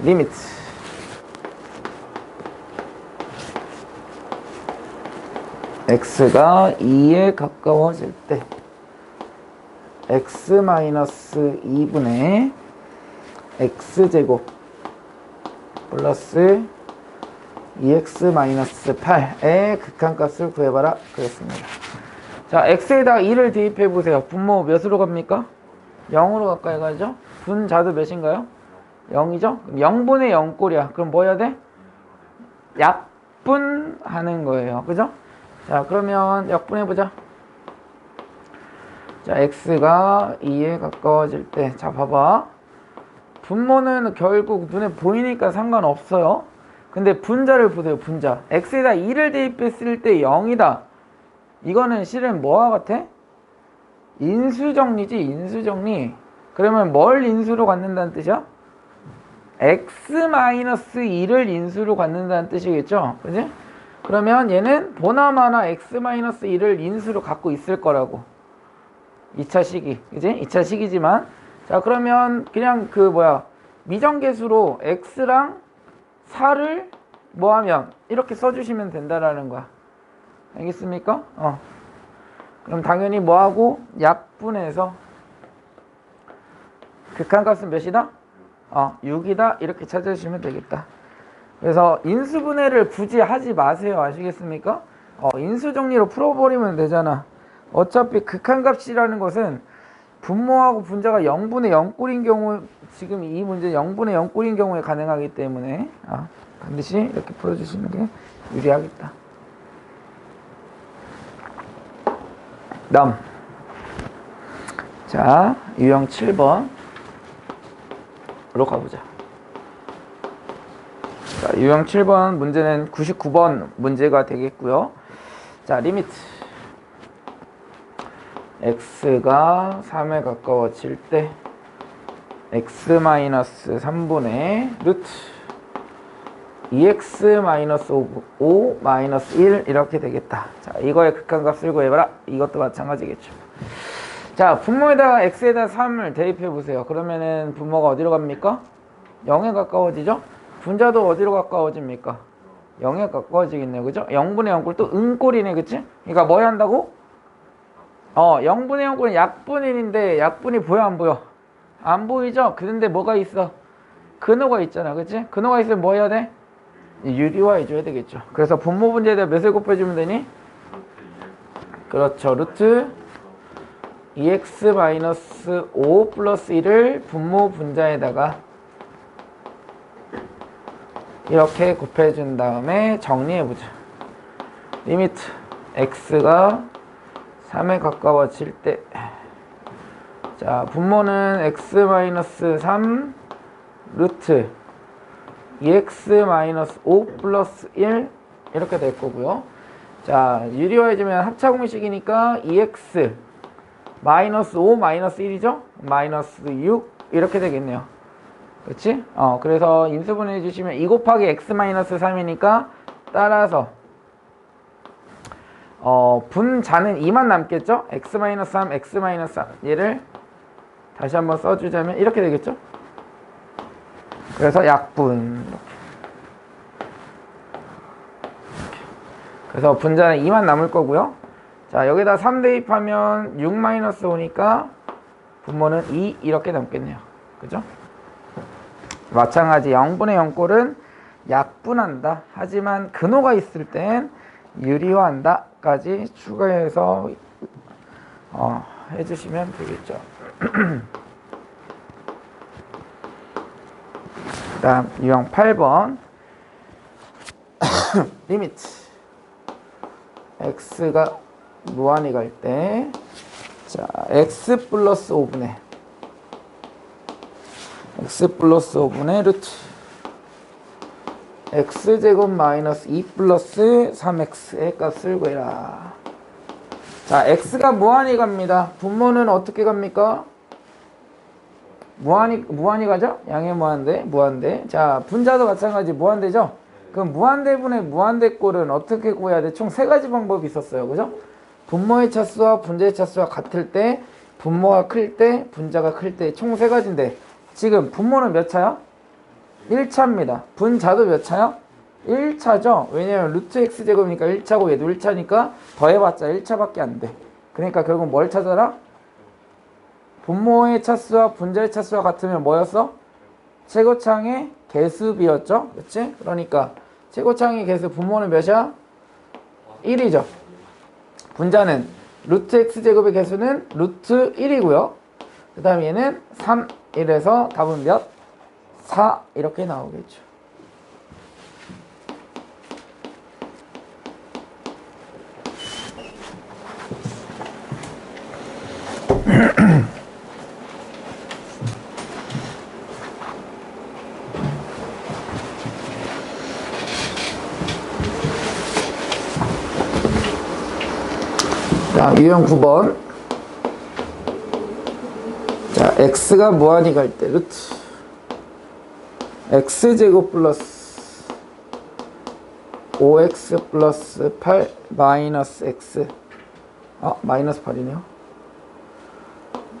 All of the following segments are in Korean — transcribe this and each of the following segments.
리미트 x가 2에 가까워질 때 x-2분의 x제곱 플러스 2x-8의 극한값을 구해봐라 그랬습니다. 자, x에다가 2를 대입해보세요. 분모 몇으로 갑니까? 0으로 가까이 가죠? 분자도 몇인가요? 0이죠? 그럼 0분의 0꼴이야. 그럼 뭐 해야 돼? 약분하는 거예요. 그죠? 자, 그러면 약분해보자. 자, x가 2에 가까워질 때, 자, 봐봐. 분모는 결국 눈에 보이니까 상관없어요. 근데 분자를 보세요. 분자. x에다 2를 대입했을 때 0이다. 이거는 실은 뭐와 같아? 인수정리지. 인수정리. 그러면 뭘 인수로 갖는다는 뜻이야? x-2를 인수로 갖는다는 뜻이겠죠? 그지? 그러면 얘는 보나마나 x-2를 인수로 갖고 있을 거라고. 2차 시기. 그지? 2차 시기지만. 자, 그러면 그냥 미정계수로 x랑 4를 뭐 하면 이렇게 써주시면 된다라는 거야. 알겠습니까? 그럼 당연히 뭐하고? 약분해서 극한값은 몇이다? 6이다. 이렇게 찾아주시면 되겠다. 그래서 인수분해를 굳이 하지 마세요. 아시겠습니까? 인수정리로 풀어버리면 되잖아. 어차피 극한값이라는 것은 분모하고 분자가 0분의 0꼴인 경우, 지금 이 문제 0분의 0꼴인 경우에 가능하기 때문에 반드시 이렇게 풀어주시는 게 유리하겠다. 다음. 자, 유형 7번으로 가보자. 자, 유형 7번 문제는 99번 문제가 되겠고요. 자, 리미트 x가 3에 가까워질 때 x-3분의 루트 2x-5 이렇게 되겠다. 자, 이거의 극한값을 구해봐라. 이것도 마찬가지겠죠. 자, 분모에다가 x에다 3을 대입해 보세요. 그러면은 분모가 어디로 갑니까? 0에 가까워지죠? 분자도 어디로 가까워집니까? 0에 가까워지겠네요. 그죠? 0분의 0꼴 또 은꼴이네. 그치? 그러니까 뭐 해야 한다고? 0분의 0꼴은 약분의 1인데 약분이 보여 안 보여? 안 보이죠? 그런데 뭐가 있어? 근호가 있잖아. 그치? 근호가 있으면 뭐 해야 돼? 유리화 해줘야 되겠죠. 그래서 분모 분자에다 몇을 곱해주면 되니? 그렇죠. 루트 2x-5 플러스 1을 분모 분자에다가 이렇게 곱해준 다음에 정리해보자. 리미트 x가 3에 가까워질 때, 자, 분모는 x-3 루트 2x-5 플러스 1 이렇게 될 거고요. 자, 유리화해주면 합차공식이니까 2x 마이너스 5 마이너스 1이죠? 마이너스 6 이렇게 되겠네요. 그치? 그래서 인수분해 해주시면 2 곱하기 x-3이니까 따라서 분자는 2만 남겠죠? x-3, x-3 얘를 다시 한번 써주자면 이렇게 되겠죠? 그래서 약분 이렇게. 그래서 분자는 2만 남을 거고요. 자, 여기다 3 대입하면 6-5니까 분모는 2 이렇게 남겠네요. 그죠? 마찬가지 0분의 0꼴은 약분한다. 하지만 근호가 있을 땐 유리화한다 까지 추가해서 해주시면 되겠죠. 그 다음 유형 8번 리미트 x가 무한히 갈 때, 자, x 플러스 5분의 루트 x제곱 마이너스 2 플러스 3x의 값을 구해라. 자, x가 무한히 갑니다. 분모는 어떻게 갑니까? 무한히 가죠? 양의 무한대. 자, 분자도 마찬가지 무한대죠? 그럼 무한대분의 무한대꼴은 어떻게 구해야 돼? 총 3가지 방법이 있었어요. 그죠? 분모의 차수와 분자의 차수가 같을 때, 분모가 클 때, 분자가 클 때 총 3가지인데 지금 분모는 몇 차야? 1차입니다. 분자도 몇 차요? 1차죠. 왜냐면 루트 x제곱이니까 1차고 얘도 1차니까 더해봤자 1차밖에 안 돼. 그러니까 결국 뭘 찾아라? 분모의 차수와 분자의 차수가 같으면 뭐였어? 최고창의 개수비였죠. 그치? 그러니까 최고창의 개수 분모는 몇이야? 1이죠. 분자는 루트 x제곱의 개수는 루트 1이고요. 그 다음 얘는 3, 1에서 답은 몇? 4 이렇게 나오겠죠. 자, 유형 9번. 자, x가 무한히 갈 때 루트 x제곱 플러스 5x 플러스 8 마이너스 x 마이너스 8이네요.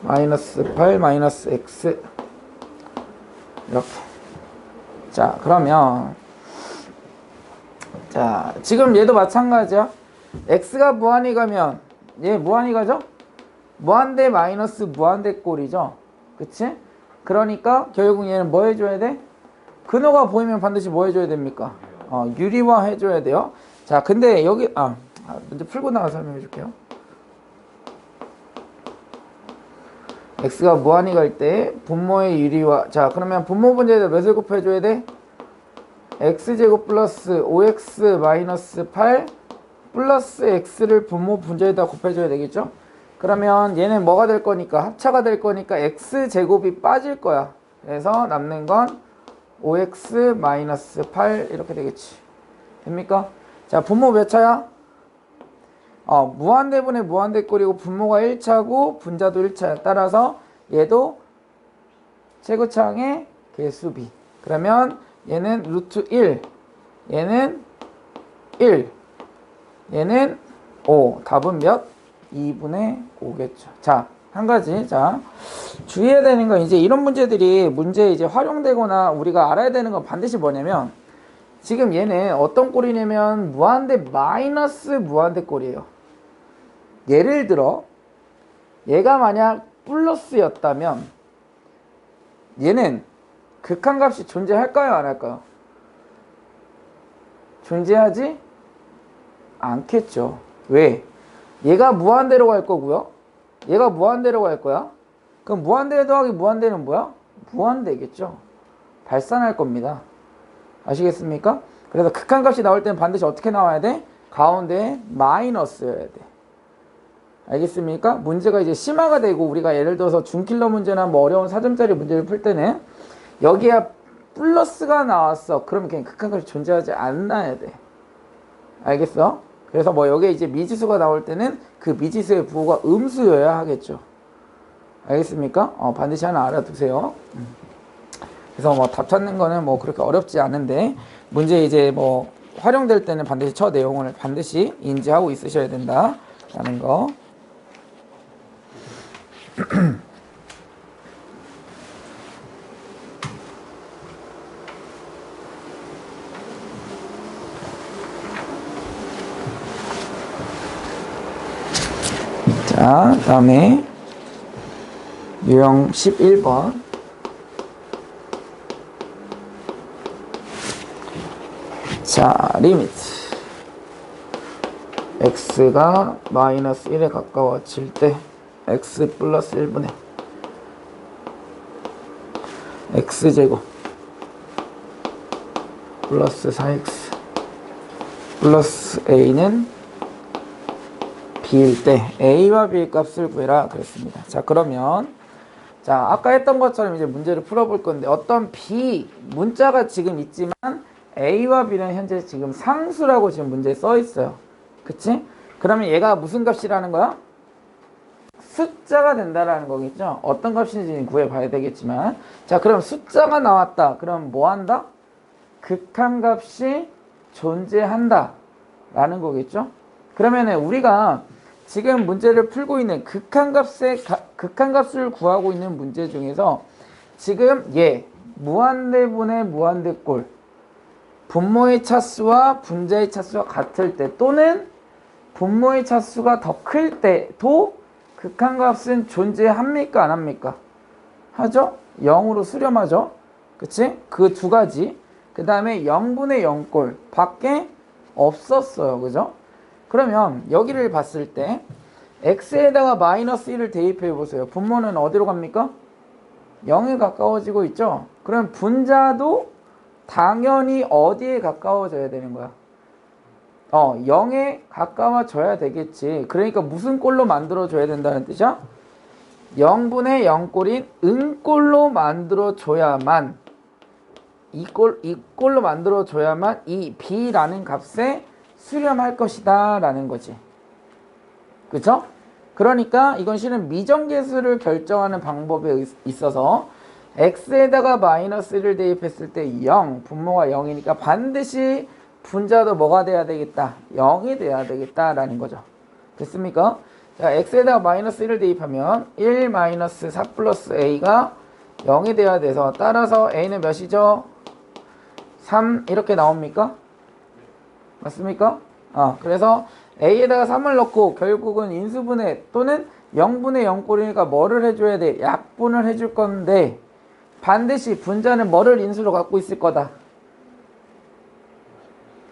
마이너스 8 마이너스 x 이렇게. 자, 그러면 자, 지금 얘도 마찬가지야. x가 무한히 가면 얘 무한히 가죠? 무한대 마이너스 무한대 꼴이죠. 그치? 그러니까 결국 얘는 뭐 해줘야 돼? 근호가 보이면 반드시 뭐 해줘야 됩니까? 유리화 해줘야 돼요. 자, 근데 여기 먼저 풀고 나가 설명해 줄게요. x가 무한히 갈 때 분모의 유리화. 자, 그러면 분모 분자에다 몇을 곱해줘야 돼? x제곱 플러스 5x 마이너스 8 플러스 x를 분모 분자에다 곱해줘야 되겠죠? 그러면 얘는 뭐가 될 거니까 합차가 될 거니까 x제곱이 빠질 거야. 그래서 남는 건 5x 마이너스 8 이렇게 되겠지. 됩니까? 자, 분모 몇 차야? 무한대분의 무한대꼴이고 분모가 1차고 분자도 1차야. 따라서 얘도 최고창의 개수비. 그러면 얘는 루트 1, 얘는 1, 얘는 5. 답은 몇? 2분의 5겠죠. 자, 한 가지. 자, 주의해야 되는 건 이제 이런 문제들이 문제에 이제 활용되거나 우리가 알아야 되는 건 반드시 뭐냐면 지금 얘는 어떤 꼴이냐면 무한대 마이너스 무한대 꼴이에요. 예를 들어 얘가 만약 플러스였다면 얘는 극한값이 존재할까요? 안 할까요? 존재하지 않겠죠. 왜? 얘가 무한대로 갈 거고요. 얘가 무한대로 갈 거야. 그럼 무한대 더하기 무한대는 뭐야? 무한대겠죠. 발산할 겁니다. 아시겠습니까? 그래서 극한값이 나올 때는 반드시 어떻게 나와야 돼? 가운데에 마이너스여야 돼. 알겠습니까? 문제가 이제 심화가 되고 우리가 예를 들어서 중킬러 문제나 뭐 어려운 4점짜리 문제를 풀 때는 여기에 플러스가 나왔어. 그러면 그냥 극한값이 존재하지 않아야 돼. 알겠어? 그래서 뭐 여기에 이제 미지수가 나올 때는 그 미지수의 부호가 음수여야 하겠죠. 알겠습니까? 반드시 하나 알아두세요. 그래서 뭐 답 찾는 거는 뭐 그렇게 어렵지 않은데 문제 이제 뭐 활용될 때는 반드시 저 내용을 반드시 인지하고 있으셔야 된다라는 거. 자, 다음에 유형 11번. 자, 리미트 x가 마이너스 1에 가까워질 때 x 플러스 1분의 x제곱 플러스 4x 플러스 a는 b일 때 a와 b의 값을 구해라 그랬습니다. 자, 그러면 자, 아까 했던 것처럼 이제 문제를 풀어볼 건데 어떤 b 문자가 지금 있지만 a와 b는 현재 지금 상수라고 지금 문제에 써 있어요. 그치? 그러면 얘가 무슨 값이라는 거야? 숫자가 된다라는 거겠죠. 어떤 값인지 구해봐야 되겠지만, 자, 그럼 숫자가 나왔다. 그럼 뭐 한다? 극한값이 존재한다 라는 거겠죠. 그러면은 우리가 지금 문제를 풀고 있는 극한값을 구하고 있는 문제 중에서 지금 얘 무한대분의 무한대꼴 분모의 차수와 분자의 차수가 같을 때 또는 분모의 차수가 더 클 때도 극한값은 존재합니까? 안 합니까? 하죠? 0으로 수렴하죠? 그치? 그 두 가지. 그 다음에 0분의 0꼴 밖에 없었어요. 그죠? 그러면 여기를 봤을 때 x에다가 마이너스 1을 대입해 보세요. 분모는 어디로 갑니까? 0에 가까워지고 있죠? 그럼 분자도 당연히 어디에 가까워져야 되는 거야? 0에 가까워져야 되겠지. 그러니까 무슨 꼴로 만들어줘야 된다는 뜻이야? 0분의 0꼴인 은꼴로 만들어줘야만 이 꼴로 만들어줘야만 이 b라는 값에 수렴할 것이다 라는 거지. 그쵸? 그러니까 이건 실은 미정계수를 결정하는 방법에 있어서 x에다가 마이너스를 대입했을 때 0, 분모가 0이니까 반드시 분자도 뭐가 돼야 되겠다? 0이 돼야 되겠다 라는 거죠. 됐습니까? 자, x에다가 마이너스 1을 대입하면 1 마이너스 4 플러스 a가 0이 돼야 돼서 따라서 a는 몇이죠? 3 이렇게 나옵니까? 맞습니까? 그래서 a에다가 3을 넣고 결국은 인수분해 또는 0분의 0꼴이니까 뭐를 해줘야 돼? 약분을 해줄 건데 반드시 분자는 뭐를 인수로 갖고 있을 거다?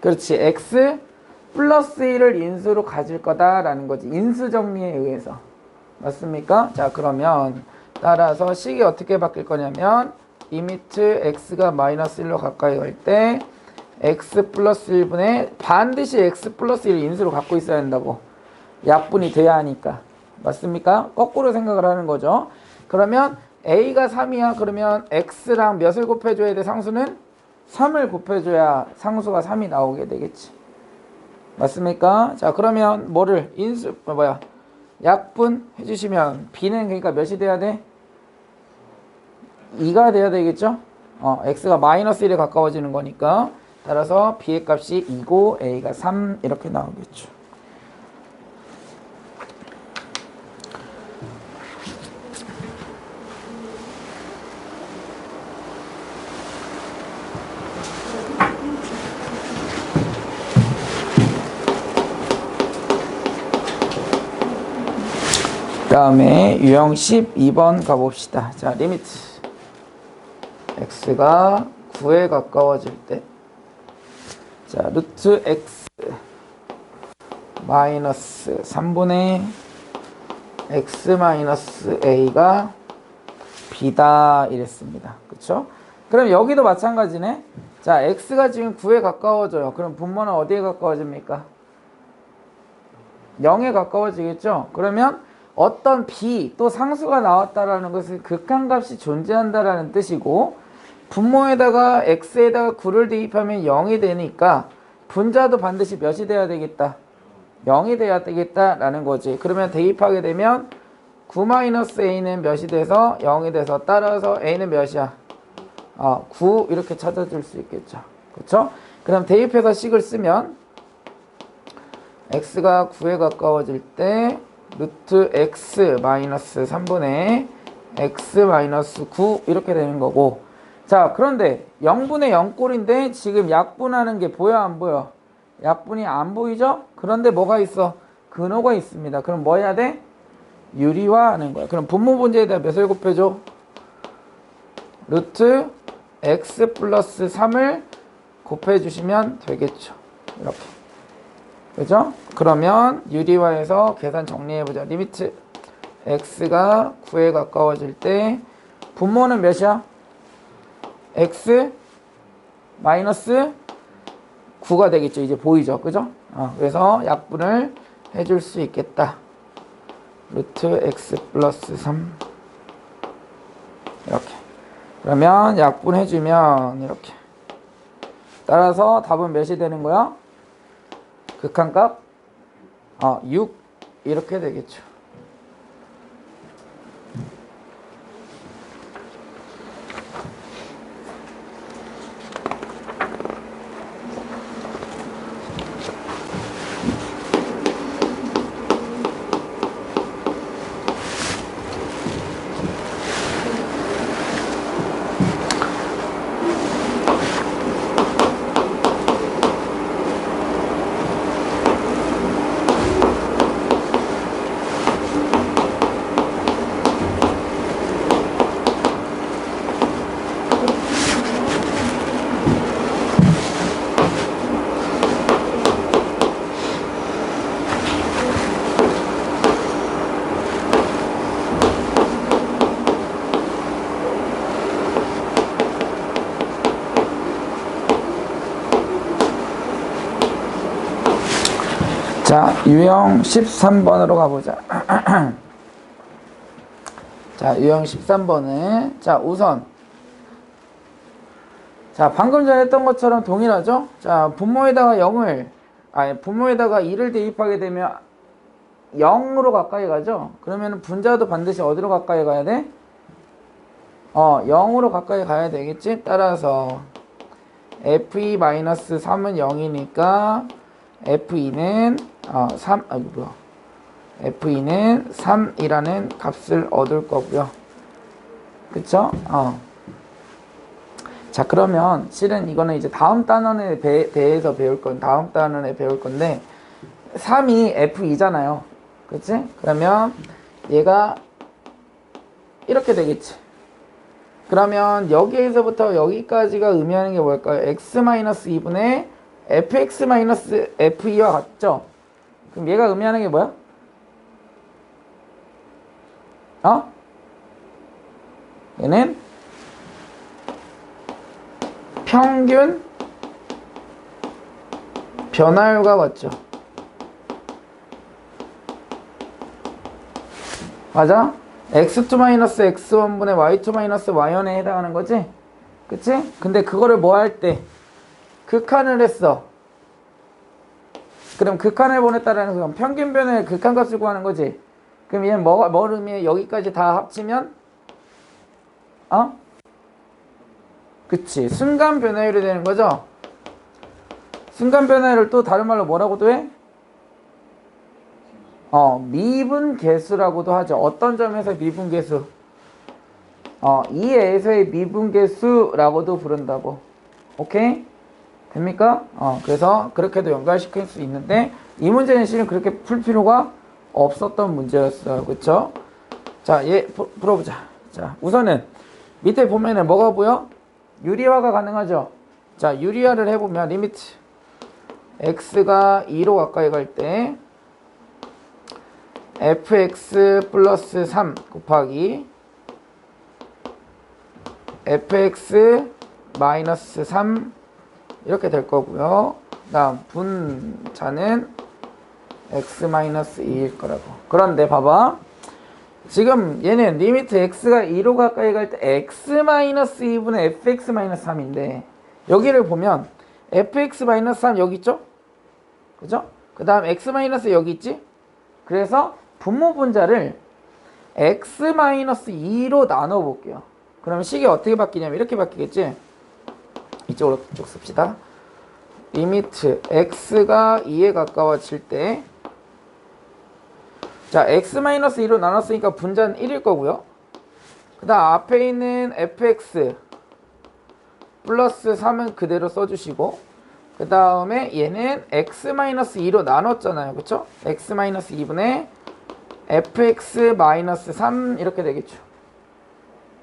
그렇지. x 플러스 1을 인수로 가질 거다라는 거지. 인수 정리에 의해서. 맞습니까? 자, 그러면 따라서 식이 어떻게 바뀔 거냐면 리미트 x가 마이너스 1로 가까이 갈 때 x 플러스 1분의 반드시 x 플러스 1을 인수로 갖고 있어야 한다고. 약분이 돼야 하니까. 맞습니까? 거꾸로 생각을 하는 거죠. 그러면 a가 3이야. 그러면 x랑 몇을 곱해줘야 돼? 상수는 3을 곱해줘야 상수가 3이 나오게 되겠지. 맞습니까? 자, 그러면 뭐를 약분 해주시면 b는 그러니까 몇이 돼야 돼? 2가 돼야 되겠죠? x가 마이너스 1에 가까워지는 거니까 따라서 b의 값이 2고 a가 3 이렇게 나오겠죠. 그 다음에 유형 12번 가봅시다. 자, 리미트 x가 9에 가까워질 때 자, 루트 x 마이너스 3분의 x 마이너스 a가 b다 이랬습니다. 그쵸? 그럼 여기도 마찬가지네. 자, x가 지금 9에 가까워져요. 그럼 분모는 어디에 가까워집니까? 0에 가까워지겠죠? 그러면 어떤 b 또 상수가 나왔다라는 것은 극한값이 존재한다라는 뜻이고 분모에다가 x에다가 9를 대입하면 0이 되니까 분자도 반드시 몇이 돼야 되겠다? 0이 돼야 되겠다라는 거지. 그러면 대입하게 되면 9-a는 몇이 돼서 0이 돼서 따라서 a는 몇이야? 9 이렇게 찾아줄 수 있겠죠. 그쵸? 그럼 대입해서 식을 쓰면 x가 9에 가까워질 때 루트 x 마이너스 3분의 x 마이너스 9 이렇게 되는 거고 자 그런데 0분의 0꼴인데 지금 약분하는 게 보여 안 보여? 약분이 안 보이죠? 그런데 뭐가 있어? 근호가 있습니다. 그럼 뭐 해야 돼? 유리화하는 거야. 그럼 분모 분자에다 몇을 곱해줘? 루트 x 플러스 3을 곱해주시면 되겠죠. 이렇게. 그죠? 그러면 유리화해서 계산 정리해보자. 리미트 x가 9에 가까워질 때 분모는 몇이야? x 마이너스 9가 되겠죠. 이제 보이죠? 그죠? 그래서 약분을 해줄 수 있겠다. 루트 x 플러스 3 이렇게. 그러면 약분해주면 이렇게. 따라서 답은 몇이 되는 거야? 극한값 6 이렇게 되겠죠. 자, 유형 13번으로 가보자. 자, 유형 13번은, 자, 우선, 자, 방금 전에 했던 것처럼 동일하죠? 자, 분모에다가 2를 대입하게 되면 0으로 가까이 가죠? 그러면 분자도 반드시 어디로 가까이 가야 돼? 0으로 가까이 가야 되겠지? 따라서, F2-3은 0이니까, F2는, F2는 3이라는 값을 얻을 거고요. 그쵸? 자, 그러면 실은 이거는 이제 다음 단원에 대해서 배울 건데 3이 F2잖아요. 그치? 그러면 얘가 이렇게 되겠지. 그러면 여기에서부터 여기까지가 의미하는 게 뭘까요? x-2분의 fx-f2와 같죠? 그럼 얘가 의미하는 게 뭐야? 얘는 평균 변화율과 같죠? 맞아? x2-x1분의 y2-y1에 해당하는 거지? 그치? 근데 그거를 뭐 할 때? 극한을 했어. 그럼 극한을 보냈다라는 건 평균 변화의 극한값을 구하는 거지? 그럼 얘는 뭘 의미해? 여기까지 다 합치면? 그치. 순간 변화율이 되는 거죠? 순간 변화율을 또 다른 말로 뭐라고도 해? 미분계수라고도 하죠. 어떤 점에서 미분계수? 이에서의 미분계수라고도 부른다고. 오케이? 됩니까? 그래서 그렇게도 연결시킬 수 있는데 이 문제는 실은 그렇게 풀 필요가 없었던 문제였어요. 그쵸? 자, 얘 풀어보자. 자, 우선은 밑에 보면은 뭐가 보여? 유리화가 가능하죠? 자, 유리화를 해보면 리미트 x가 2로 가까이 갈 때 fx 플러스 3 곱하기 fx 마이너스 3 이렇게 될 거고요. 다음 분자는 x-2일 거라고. 그런데 봐봐. 지금 얘는 리미트 x가 2로 가까이 갈 때 x-2분의 fx-3인데 여기를 보면 fx-3 여기 있죠? 그죠? 그 다음 x- 여기 있지? 그래서 분모 분자를 x-2로 나눠 볼게요. 그럼 식이 어떻게 바뀌냐면 이렇게 바뀌겠지? 이쪽으로 쭉 씁시다. 리미트 x가 2에 가까워질 때 자, x-2로 나눴으니까 분자는 1일 거고요. 그 다음 앞에 있는 fx 플러스 3은 그대로 써주시고 그 다음에 얘는 x-2로 나눴잖아요. 그쵸? x-2분의 fx-3 이렇게 되겠죠.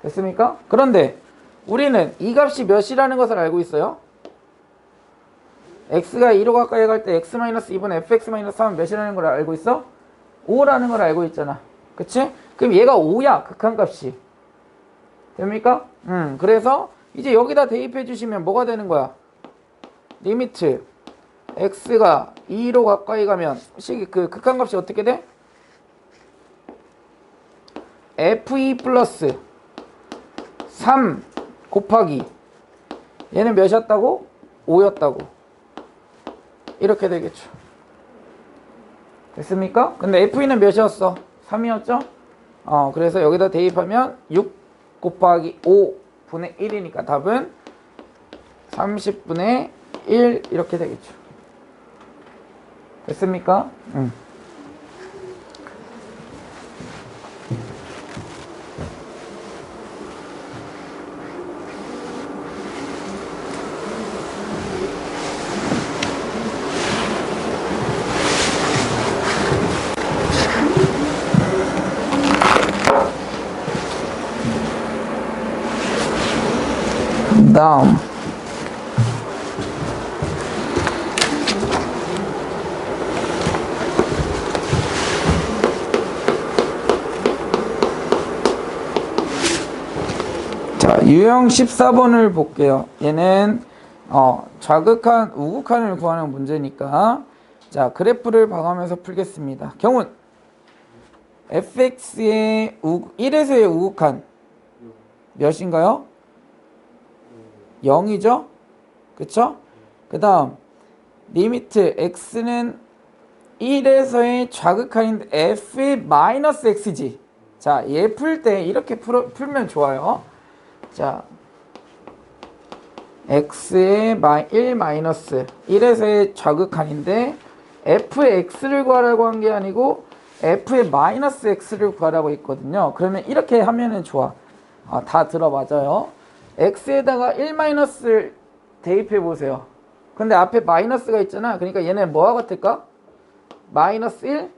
됐습니까? 그런데 우리는 이 값이 몇이라는 것을 알고 있어요. x가 2로 가까이 갈 때 x-2분의 fx-3은 몇이라는 걸 알고 있어? 5라는 걸 알고 있잖아. 그치? 그럼 얘가 5야. 극한값이. 됩니까? 그래서 이제 여기다 대입해 주시면 뭐가 되는 거야? 리미트 x가 2로 가까이 가면 그 극한값이 어떻게 돼? f2 플러스 3 곱하기 얘는 몇이었다고? 5였다고. 이렇게 되겠죠. 됐습니까? 근데 f2는 몇이었어? 3이었죠? 그래서 여기다 대입하면 6 곱하기 5분의 1이니까 답은 30분의 1 이렇게 되겠죠. 됐습니까? 다음 자, 유형 14번을 볼게요. 얘는 좌극한, 우극한을 구하는 문제니까 자, 그래프를 봐가면서 풀겠습니다. 경훈, fx의 1에서의 우극한 몇인가요? 0이죠? 그쵸? 그 다음 리미트 x는 1에서의 좌극한인데 f의 마이너스 x지. 자, 얘 풀 때 이렇게 풀면 좋아요. 자, x의 1 마이너스 1에서의 좌극한인데 f의 x를 구하라고 한 게 아니고 f의 마이너스 x를 구하라고 했거든요. 그러면 이렇게 하면은 좋아. 다 들어맞아요. x에다가 1 마이너스를 대입해 보세요. 근데 앞에 마이너스가 있잖아. 그러니까 얘네 뭐와 같을까? 마이너스 1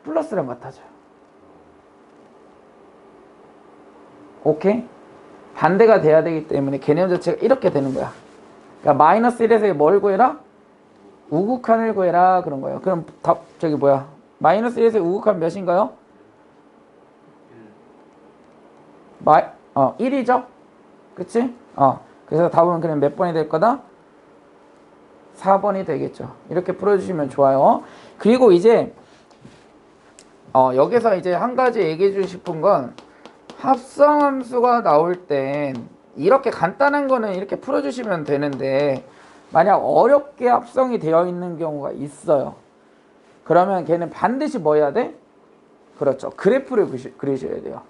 플러스랑 같아져요. 오케이? 반대가 돼야 되기 때문에 개념 자체가 이렇게 되는 거야. 그러니까 마이너스 1에서 뭘 구해라? 우극한을 구해라 그런 거예요. 그럼 답 저기 뭐야? 마이너스 1에서 우극한 몇인가요? 1이죠? 그치? 그래서 답은 그냥 몇 번이 될 거다? 4번이 되겠죠. 이렇게 풀어주시면 좋아요. 그리고 이제 여기서 이제 한 가지 얘기해 주고 싶은 건 합성함수가 나올 땐 이렇게 간단한 거는 이렇게 풀어주시면 되는데 만약 어렵게 합성이 되어 있는 경우가 있어요. 그러면 걔는 반드시 뭐 해야 돼? 그렇죠. 그래프를 그리셔야 돼요.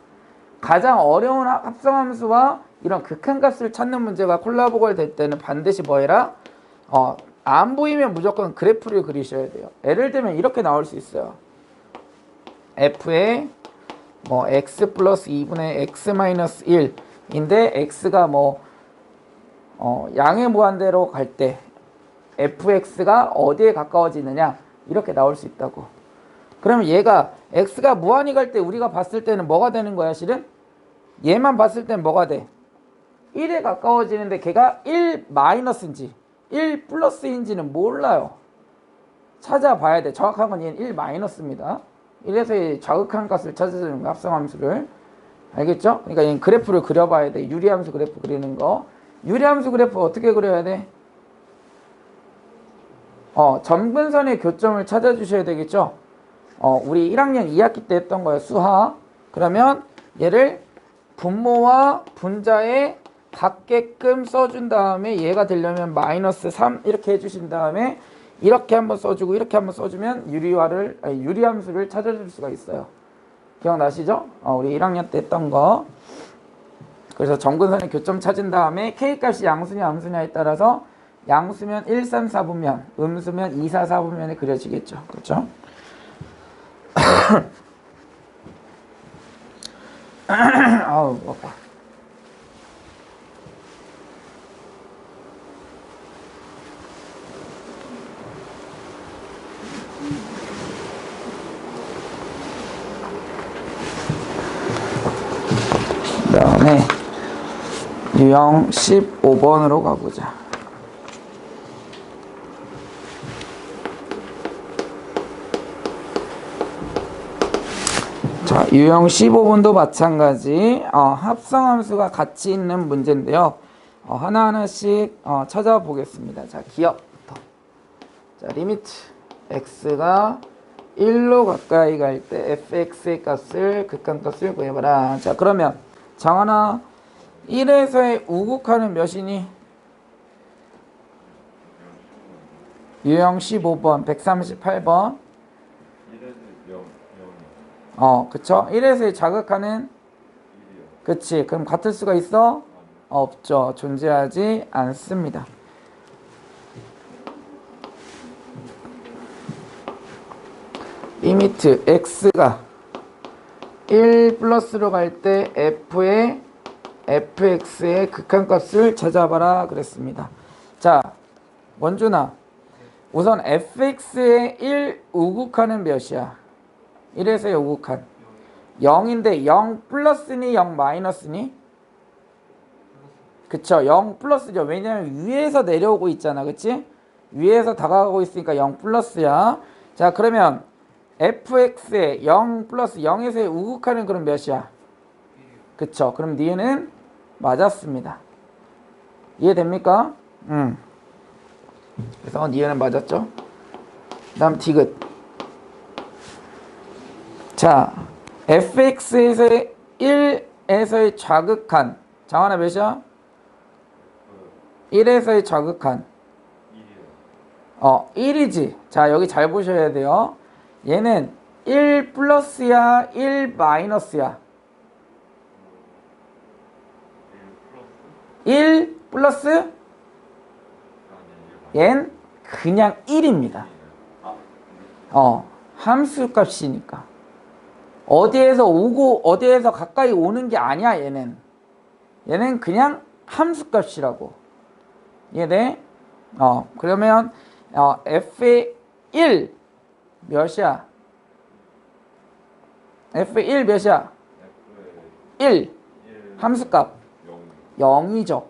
가장 어려운 합성함수와 이런 극한값을 찾는 문제가 콜라보가 될 때는 반드시 뭐 해라? 안 보이면 무조건 그래프를 그리셔야 돼요. 예를 들면 이렇게 나올 수 있어요. f의 뭐 x 플러스 2분의 x 마이너스 1인데 x가 뭐 양의 무한대로 갈 때 fx가 어디에 가까워지느냐 이렇게 나올 수 있다고. 그러면 얘가 x가 무한히 갈 때 우리가 봤을 때는 뭐가 되는 거야 실은? 얘만 봤을 때는 뭐가 돼? 1에 가까워지는데 걔가 1 마이너스인지 1 플러스인지는 몰라요. 찾아봐야 돼. 정확한 건 얘는 1 마이너스입니다. 이래서 좌극한 값을 찾아주는 거 합성함수를. 알겠죠? 그러니까 얘는 그래프를 그려봐야 돼. 유리함수 그래프 그리는 거. 유리함수 그래프 어떻게 그려야 돼? 점근선의 교점을 찾아주셔야 되겠죠? 우리 1학년 2학기 때 했던 거예요. 수하. 그러면 얘를 분모와 분자에 같게끔 써준 다음에 얘가 되려면 마이너스 3 이렇게 해주신 다음에 이렇게 한번 써주고 이렇게 한번 써주면 유리함수를 찾아줄 수가 있어요. 기억나시죠? 우리 1학년 때 했던 거. 그래서 점근선의 교점 찾은 다음에 K값이 양수냐 암수냐에 따라서 양수면 1, 3, 4분면, 음수면 2, 4, 4분면에 그려지겠죠. 그렇죠? 아우, 아파. 그 다음에 유형 15번으로 가보자. 자, 유형 15번도 마찬가지 합성함수가 같이 있는 문제인데요. 하나하나씩 찾아보겠습니다. 자, 기억부터. 자, 리미트 x가 1로 가까이 갈 때 fx의 값을 극한값을 구해봐라. 자, 그러면 정하나 1에서의 우극한은 몇이니? 유형 15번 138번. 그쵸? 1에서의 자극하는 그치. 그럼 같을 수가 있어? 없죠. 존재하지 않습니다. 리미트 x가 1 플러스로 갈 때 fx의 극한값을 찾아봐라 그랬습니다. 자, 원준아, 우선 fx의 1 우극한은 몇이야? 1에서의 우극한 0인데 0 플러스니 0 마이너스니? 그쵸, 0 플러스죠. 왜냐면 위에서 내려오고 있잖아. 그치? 위에서 다가가고 있으니까 0 플러스야. 자, 그러면 fx의 0 플러스 0에서의 우극한은 그럼 몇이야? 그쵸. 그럼 니은 맞았습니다. 이해됩니까? 그래서 니은은 맞았죠? 다음 디귿. 자, fx에서의 1에서의 좌극한. 장하나 몇이야? 1에서의 좌극한. 1이지. 자, 여기 잘 보셔야 돼요. 얘는 1 플러스야, 1 마이너스야? 1 플러스? 얘는 그냥 1입니다. 함수값이니까. 어디에서 오고 어디에서 가까이 오는 게 아니야, 얘는. 얘는 그냥 함수값이라고. 이해돼? 그러면 f의 1 몇이야? f의 1 몇이야? 1 함수값 0이죠.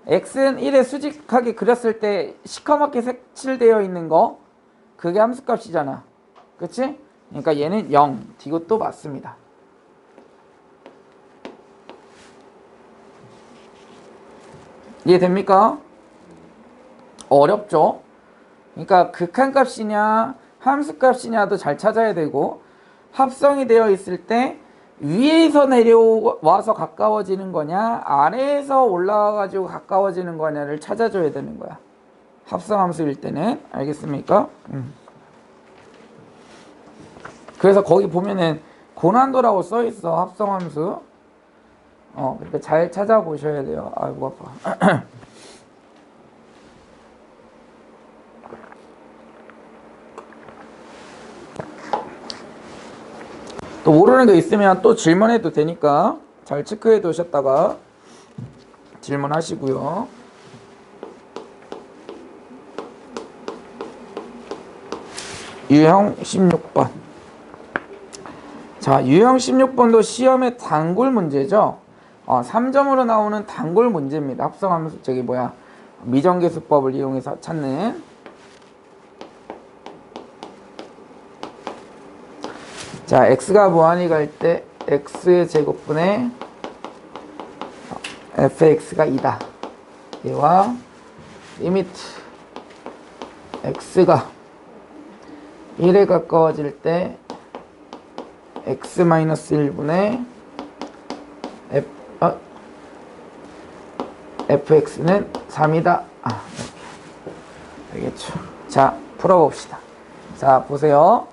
x는 1에 수직하게 그렸을 때 시커멓게 색칠되어 있는 거, 그게 함수값이잖아. 그치? 그러니까 얘는 0. 이것도 맞습니다. 이해됩니까? 어렵죠? 그러니까 극한값이냐 함수값이냐도 잘 찾아야 되고, 합성이 되어 있을 때 위에서 내려와서 가까워지는 거냐 아래에서 올라와가지고 가까워지는 거냐를 찾아줘야 되는 거야, 합성함수일 때는. 알겠습니까? 그래서 거기 보면은 고난도라고 써있어, 합성함수. 그러니까 잘 찾아보셔야 돼요. 아이고 아파. 또 모르는 게 있으면 또 질문해도 되니까 잘 체크해 두셨다가 질문하시고요. 유형 16번. 자, 유형 16번도 시험의 단골 문제죠. 3점으로 나오는 단골 문제입니다. 합성함수, 미정계수법을 이용해서 찾는. 자, x가 무한히 갈 때 x의 제곱분의 fx가 2다. 얘와 리미트 x가 1에 가까워질 때 x-1분의 fx는 3이다. 알겠죠? 자, 풀어봅시다. 자, 보세요.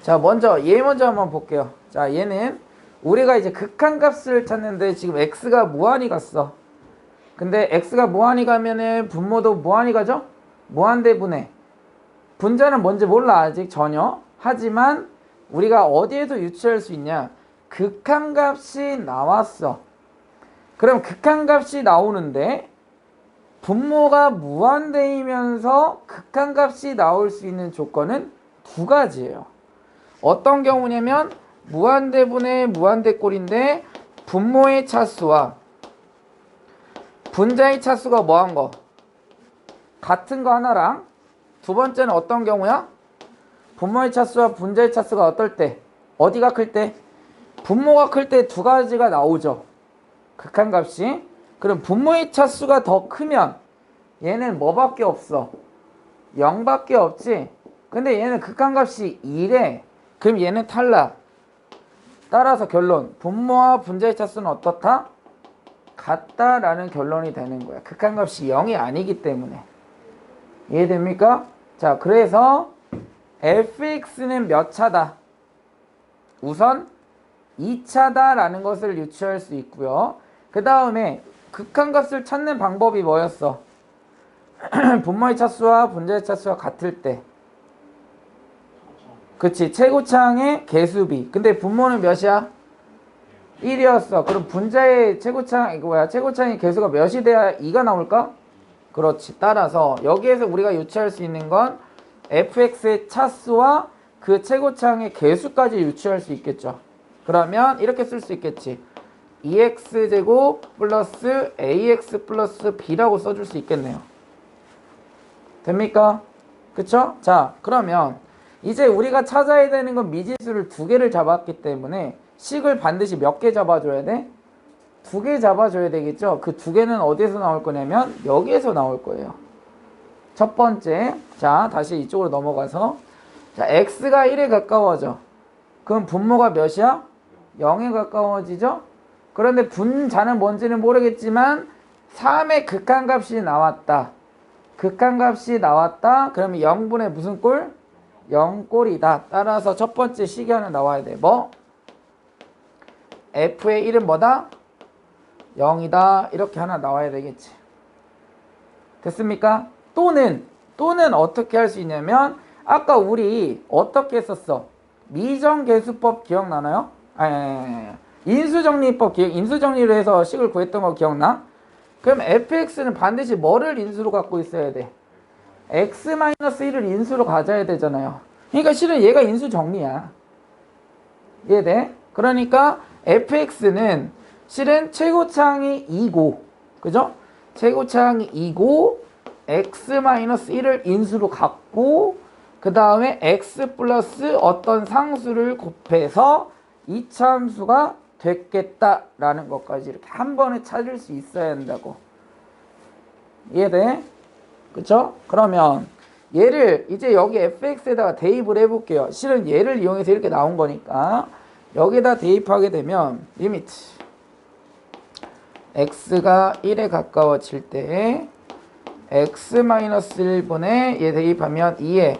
자, 얘 먼저 한번 볼게요. 자, 얘는 우리가 이제 극한값을 찾는데 지금 x가 무한히 갔어. 근데 x가 무한히 가면은 분모도 무한히 가죠? 무한대분해. 분자는 뭔지 몰라, 아직 전혀. 하지만 우리가 어디에서 유추할 수 있냐? 극한값이 나왔어. 그럼 극한값이 나오는데 분모가 무한대이면서 극한값이 나올 수 있는 조건은 두 가지예요. 어떤 경우냐면 무한대분의 무한대꼴인데 분모의 차수와 분자의 차수가 뭐한 거? 같은 거 하나랑, 두 번째는 어떤 경우야? 분모의 차수와 분자의 차수가 어떨 때? 어디가 클 때? 분모가 클 때 두 가지가 나오죠. 극한값이. 그럼 분모의 차수가 더 크면 얘는 뭐밖에 없어? 0밖에 없지. 근데 얘는 극한값이 2래. 그럼 얘는 탈락. 따라서 결론, 분모와 분자의 차수는 어떻다? 같다라는 결론이 되는 거야. 극한값이 0이 아니기 때문에. 이해됩니까? 자, 그래서 fx는 몇 차다? 우선 2차다 라는 것을 유추할 수 있고요. 그 다음에 극한값을 찾는 방법이 뭐였어? 분모의 차수와 분자의 차수가 같을 때. 그치, 최고차항의 개수비. 근데 분모는 몇이야? 1이었어. 그럼 분자의 최고차항의 개수가 몇이 돼야 2가 나올까? 그렇지. 따라서 여기에서 우리가 유추할 수 있는 건 fx의 차수와 그 최고차항의 개수까지 유추할 수 있겠죠. 그러면 이렇게 쓸 수 있겠지. 2x제곱 플러스 ax 플러스 b라고 써줄 수 있겠네요. 됩니까? 그쵸? 자, 그러면 이제 우리가 찾아야 되는 건 미지수를 2개를 잡았기 때문에 식을 반드시 몇 개 잡아줘야 돼? 2개 잡아줘야 되겠죠? 그 2개는 어디에서 나올 거냐면 여기에서 나올 거예요. 첫 번째. 자, 다시 이쪽으로 넘어가서. 자, x가 1에 가까워져. 그럼 분모가 몇이야? 0에 가까워지죠? 그런데 분자는 뭔지는 모르겠지만 3의 극한값이 나왔다. 극한값이 나왔다. 그러면 0분의 무슨 꼴? 0꼴이다. 따라서 첫 번째 식이 하나 나와야 돼. 뭐? f의 1은 뭐다? 0이다. 이렇게 하나 나와야 되겠지. 됐습니까? 또는 어떻게 할 수 있냐면 아까 우리 어떻게 했었어? 미정계수법 기억나나요? 인수정리법 인수정리를 해서 식을 구했던 거 기억나? 그럼 fx는 반드시 뭐를 인수로 갖고 있어야 돼? x-1을 인수로 가져야 되잖아요. 그러니까 실은 얘가 인수정리야. 이해돼? 그러니까 fx는 실은 최고차항이 2고, 그죠? 최고차항이 2고 x-1을 인수로 갖고 그 다음에 x 플러스 어떤 상수를 곱해서 이차함수가 됐겠다라는 것까지 이렇게 한 번에 찾을 수 있어야 한다고. 이해돼? 그쵸? 그러면 얘를 이제 여기 fx에다가 대입을 해볼게요. 실은 얘를 이용해서 이렇게 나온 거니까 여기다 대입하게 되면 리미트 x가 1에 가까워질 때 x-1분에 얘 대입하면 2에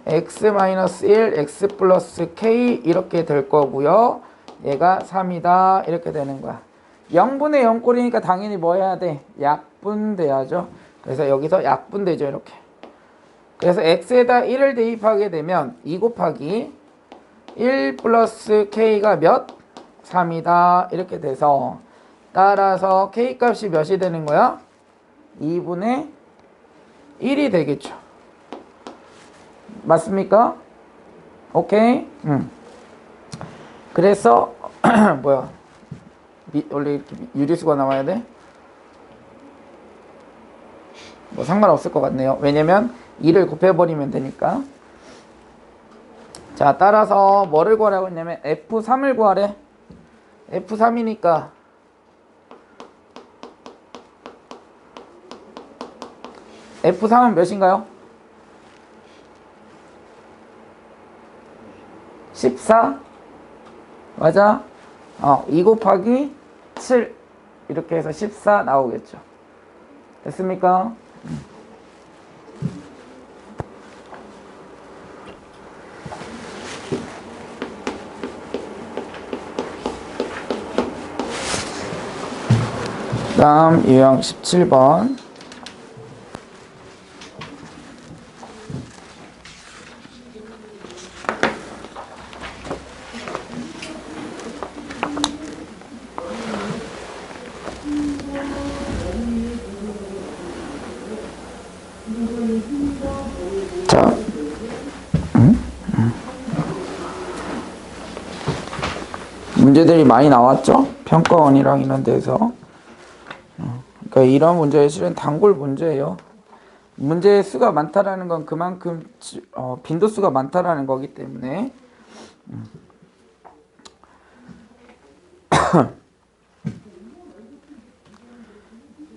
x-1 x 플러스 k 이렇게 될 거고요. 얘가 3이다 이렇게 되는 거야. 0분의 0꼴이니까 당연히 뭐 해야 돼? 약분돼야죠. 그래서 여기서 약분되죠 이렇게. 그래서 x에다 1을 대입하게 되면 2 곱하기 1 플러스 k가 몇? 3이다 이렇게 돼서 따라서 k 값이 몇이 되는 거야? 2분의 1이 되겠죠. 맞습니까? 오케이? 그래서 뭐야? 원래 이렇게 유리수가 나와야 돼? 뭐 상관없을 것 같네요. 왜냐면 2를 곱해버리면 되니까. 자, 따라서 뭐를 구하라고 했냐면 F3을 구하래. F3이니까 F3은 몇인가요? 14? 맞아? 2 곱하기 7 이렇게 해서 14 나오겠죠. 됐습니까? 다음 유형 17번. 자, 문제들이 많이 나왔죠? 평가원이랑 이런 데서. 그러니까 이런 문제는 실은 단골 문제예요. 문제의 수가 많다라는 건 그만큼 빈도수가 많다라는 거기 때문에.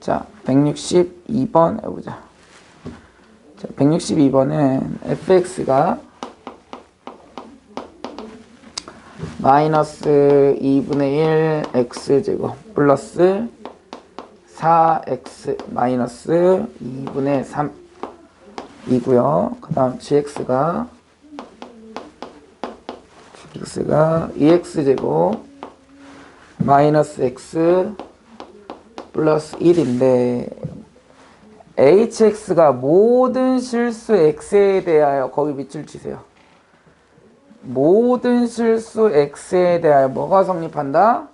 자, 162번 해보자. 자, 162번은 fx가 마이너스 2분의 1 x제곱 플러스 4x 마이너스 2분의 3 이고요. 그 다음 gx가 2x제곱 마이너스 x 플러스 1인데 hx가 모든 실수 x에 대하여 거기 밑줄 치세요. 모든 실수 x에 대하여 뭐가 성립한다?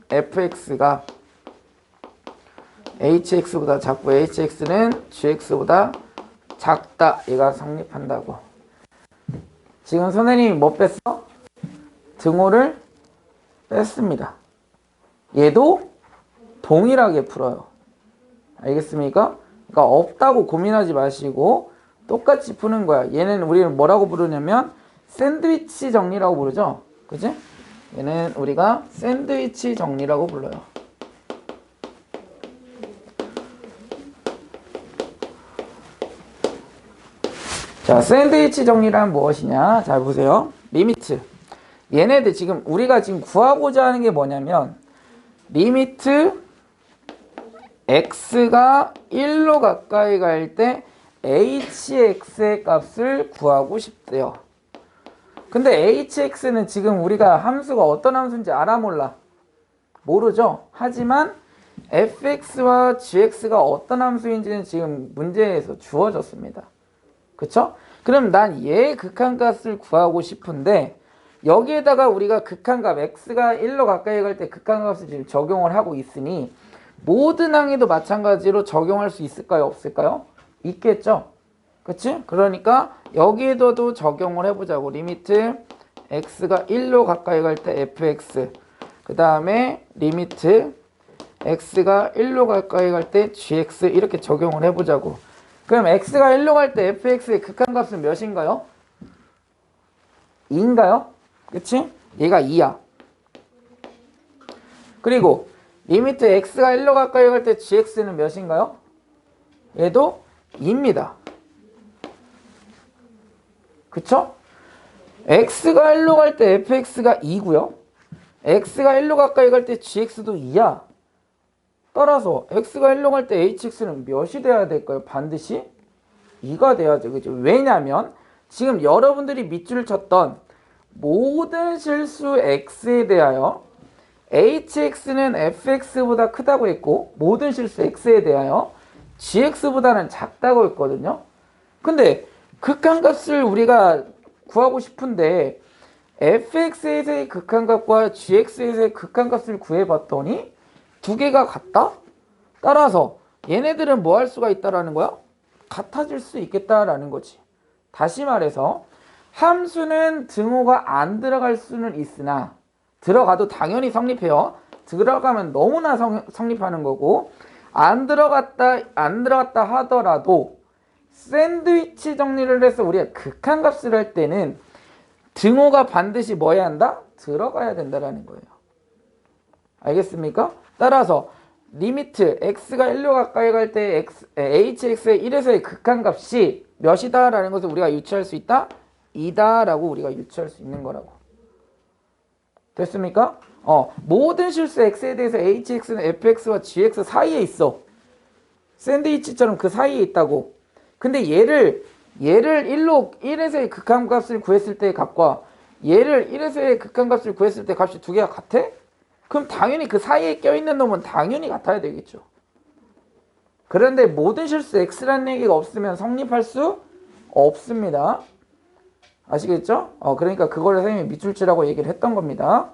fx가 hx보다 작고 hx는 gx보다 작다. 얘가 성립한다고. 지금 선생님이 뭐 뺐어? 등호를 뺐습니다. 얘도 동일하게 풀어요. 알겠습니까? 그러니까 없다고 고민하지 마시고 똑같이 푸는 거야. 얘는 우리는 뭐라고 부르냐면 샌드위치 정리라고 부르죠. 그치? 얘는 우리가 샌드위치 정리라고 불러요. 자, 샌드위치 정리란 무엇이냐? 잘 보세요. 리미트. 얘네들 지금 우리가 지금 구하고자 하는 게 뭐냐면 리미트 x가 1로 가까이 갈 때 hx의 값을 구하고 싶대요. 근데 hx는 지금 우리가 함수가 어떤 함수인지 알아 몰라? 모르죠? 하지만 fx와 gx가 어떤 함수인지는 지금 문제에서 주어졌습니다. 그쵸? 그럼 난 얘의 극한값을 구하고 싶은데 여기에다가 우리가 극한값 x가 1로 가까이 갈 때 극한값을 지금 적용을 하고 있으니 모든 항에도 마찬가지로 적용할 수 있을까요? 없을까요? 있겠죠? 그치? 그러니까 여기에도 적용을 해보자고. 리미트 x가 1로 가까이 갈 때 fx, 그 다음에 리미트 x가 1로 가까이 갈 때 gx 이렇게 적용을 해보자고. 그럼 x가 1로 갈 때 fx의 극한값은 몇인가요? 2인가요? 그치? 얘가 2야. 그리고 리미트 x가 1로 가까이 갈 때 gx는 몇인가요? 얘도 2입니다. 그쵸? x가 1로 갈 때 fx가 2고요. x가 1로 가까이 갈 때 gx도 2야. 따라서 x가 1로 갈 때 hx는 몇이 돼야 될까요? 반드시 2가 돼야죠. 그죠? 왜냐면 지금 여러분들이 밑줄을 쳤던 모든 실수 x에 대하여 hx는 fx보다 크다고 했고 모든 실수 x에 대하여 gx보다는 작다고 했거든요. 근데 극한값을 우리가 구하고 싶은데 fx에서의 극한값과 gx에서의 극한값을 구해봤더니 두 개가 같다? 따라서 얘네들은 뭐 할 수가 있다라는 거야? 같아질 수 있겠다라는 거지. 다시 말해서 함수는 등호가 안 들어갈 수는 있으나 들어가도 당연히 성립해요. 들어가면 너무나 성립하는 거고 안 들어갔다 하더라도 샌드위치 정리를 해서 우리가 극한값을 할 때는 등호가 반드시 뭐 해야 한다? 들어가야 된다라는 거예요. 알겠습니까? 따라서 리미트 x가 1로 가까이 갈 때 hx의 1에서의 극한값이 몇이다 라는 것을 우리가 유추할 수 있다? 2다 라고 우리가 유추할 수 있는 거라고. 됐습니까? 모든 실수 x에 대해서 hx는 fx와 gx 사이에 있어. 샌드위치처럼 그 사이에 있다고. 근데 얘를 1에서의 극한값을 구했을 때의 값과 얘를 1에서의 극한값을 구했을 때 값이 두 개가 같아? 그럼 당연히 그 사이에 껴있는 놈은 당연히 같아야 되겠죠. 그런데 모든 실수 x라는 얘기가 없으면 성립할 수 없습니다. 아시겠죠? 그러니까 그걸 선생님이 밑줄치라고 얘기를 했던 겁니다.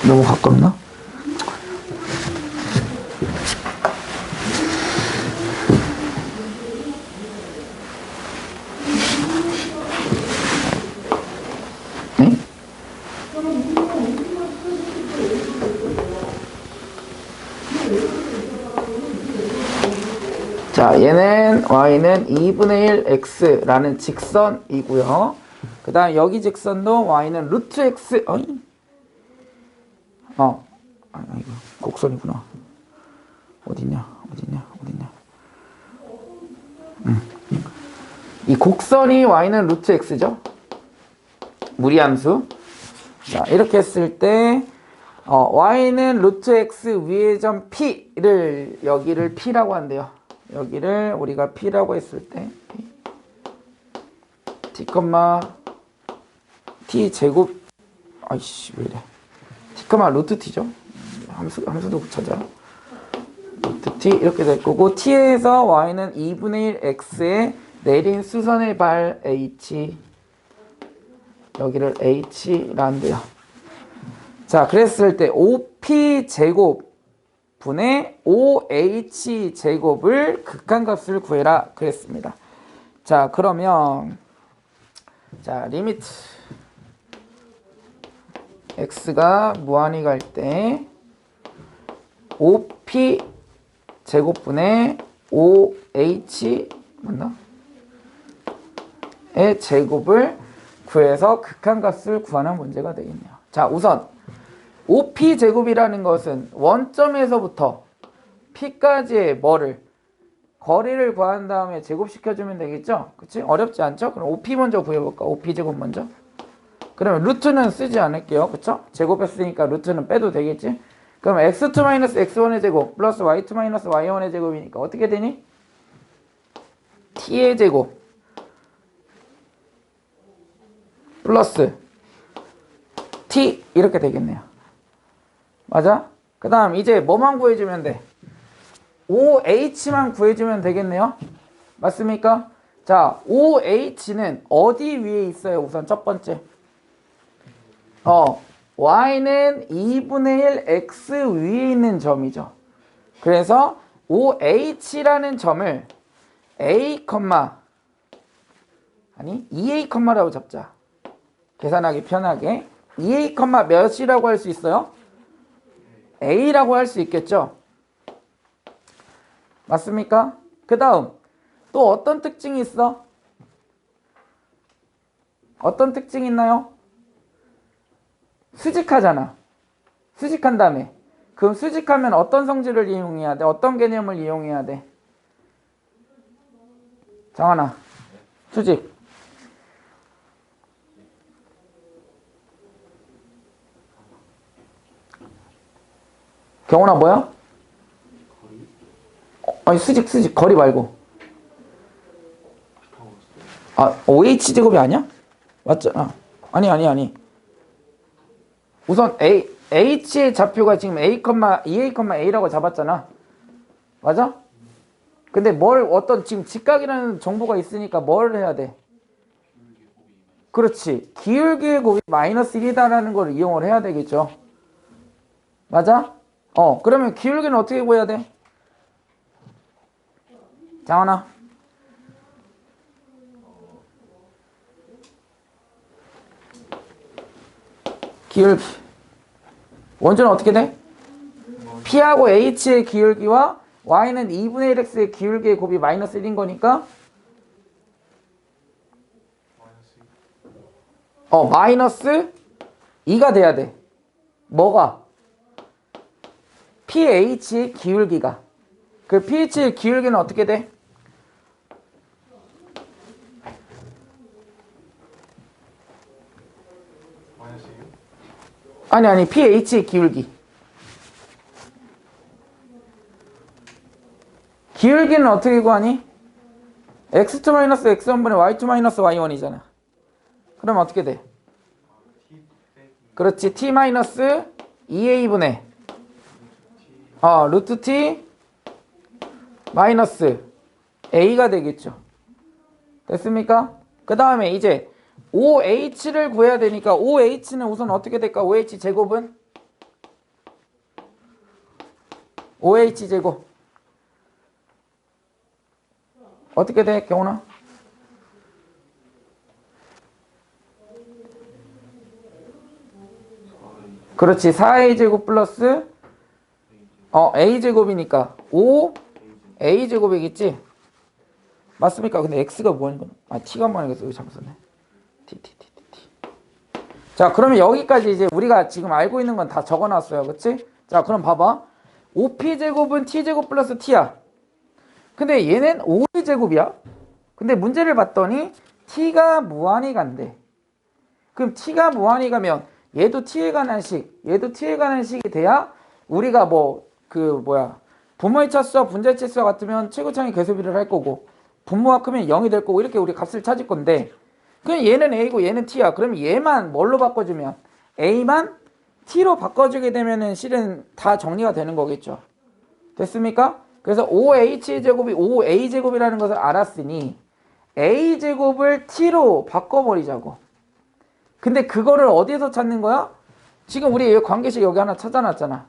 너무 가깝나? 네? 자, 얘는 y는 2분의 1 x라는 직선이고요. 그 다음 여기 직선도 y는 루트 x 이거 곡선이구나. 어디냐? 이 곡선이 y는 루트 x죠. 무리함수. 자, 이렇게 했을 때 y는 루트 x 위의 점 p를 여기를 p라고 한대요. 여기를 우리가 p라고 했을 때 t, t 제곱 아이씨 왜 이래 t, 루트 t죠. 함수도 찾아. 루트 t 이렇게 될 거고 t에서 y는 2분의 1 x에 내린 수선의 발 h 여기를 h란데요. 자, 그랬을 때 5p 제곱 분의 5h 제곱을 극한값을 구해라 그랬습니다. 자, 그러면 자, 리미트 x가 무한히 갈 때 5p 제곱분의 5h 맞나? 의 제곱을 구해서 극한값을 구하는 문제가 되겠네요. 자, 우선 5p 제곱이라는 것은 원점에서부터 p까지의 뭐를 거리를 구한 다음에 제곱시켜주면 되겠죠? 그치? 어렵지 않죠? 그럼 5p 먼저 구해볼까? 5p 제곱 먼저. 그러면 루트는 쓰지 않을게요. 그쵸? 제곱했으니까 루트는 빼도 되겠지? 그럼 x2-x1의 제곱 플러스 y2-y1의 제곱이니까 어떻게 되니? t의 제곱 플러스 t 이렇게 되겠네요. 맞아? 그 다음 이제 뭐만 구해주면 돼? 5h만 구해주면 되겠네요. 맞습니까? 자, 5h는 어디 위에 있어요? 우선 첫 번째 y는 2분의 1 x 위에 있는 점이죠. 그래서 5h라는 점을 a, 2a, 라고 잡자. 계산하기 편하게 2a, 몇이라고 할 수 있어요? a라고 할 수 있겠죠? 맞습니까? 그 다음 또 어떤 특징이 있어? 어떤 특징이 있나요? 수직하잖아. 수직한 다음에 그럼 수직하면 어떤 성질을 이용해야 돼? 어떤 개념을 이용해야 돼? 정하나 수직 경훈아 뭐야? 아니 수직 거리 말고 OH 제곱이 아니야? 맞잖아. 아니 우선 H의 좌표가 지금 A, 2A,A라고 잡았잖아. 맞아? 근데 어떤 지금 직각이라는 정보가 있으니까 뭘 해야 돼? 그렇지. 기울기의 곱이 마이너스 1이다라는 걸 이용을 해야 되겠죠. 맞아? 그러면 기울기는 어떻게 구해야 돼? 장하나. 기울기. 원주는 어떻게 돼? P하고 H의 기울기와 Y는 2분의 1X의 기울기의 곱이 마이너스 1인 거니까 마이너스 2가 돼야 돼. 뭐가? pH의 기울기가. 그 pH의 기울기는 어떻게 돼? 아니 pH의 기울기. 기울기는 어떻게 구하니? x2-x1분의 y2-y1이잖아. 그럼 어떻게 돼? 그렇지. t-2a분의 루트 t 마이너스 a가 되겠죠. 됐습니까? 그 다음에 이제 OH를 구해야 되니까 OH는 우선 어떻게 될까? OH 제곱은? OH 제곱 어떻게 돼? 경훈아? 그렇지. 4a 제곱 플러스 a 제곱이니까 5a 제곱이겠지? 맞습니까? 근데 x가 뭐하는 거야? t가 뭐하는 거야? 여기 잘못 썼네. t. 자, 그러면 여기까지 이제 우리가 지금 알고 있는 건 다 적어놨어요. 그치? 자, 그럼 봐봐. 5p 제곱은 t 제곱 플러스 t야. 근데 얘는 5의 제곱이야. 근데 문제를 봤더니 t가 무한히 간대. 그럼 t가 무한히 가면 얘도 t에 관한 식, 얘도 t에 관한 식이 돼야 우리가 뭐 분모의 차수와 분자의 차수와 같으면 최고차항의 개수비를 할 거고 분모가 크면 0이 될 거고 이렇게 우리 값을 찾을 건데 그럼 얘는 a고 얘는 t야. 그럼 얘만 뭘로 바꿔주면 a만 t로 바꿔주게 되면은 실은 다 정리가 되는 거겠죠. 됐습니까? 그래서 5h제곱이 5a제곱이라는 것을 알았으니 a제곱을 t로 바꿔버리자고. 근데 그거를 어디에서 찾는 거야? 지금 우리 관계식 여기 하나 찾아놨잖아.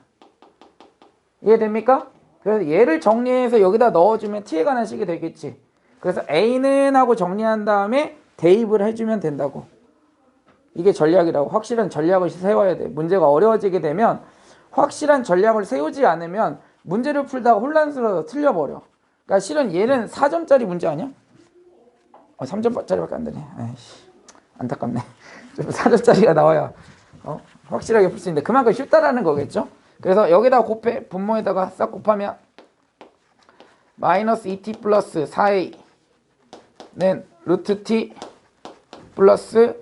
이해됩니까? 그래서 얘를 정리해서 여기다 넣어주면 t에 관한 식이 되겠지. 그래서 a는 하고 정리한 다음에 대입을 해주면 된다고. 이게 전략이라고. 확실한 전략을 세워야 돼. 문제가 어려워지게 되면 확실한 전략을 세우지 않으면 문제를 풀다가 혼란스러워서 틀려버려. 그러니까 실은 얘는 4점짜리 문제 아니야? 3점짜리밖에 안 되네. 아이씨, 안타깝네. 좀 4점짜리가 나와야 확실하게 풀 수 있는데 그만큼 쉽다라는 거겠죠? 그래서 여기다 곱해. 분모에다가 싹 곱하면 마이너스 2t 플러스 4a는 루트 t 플러스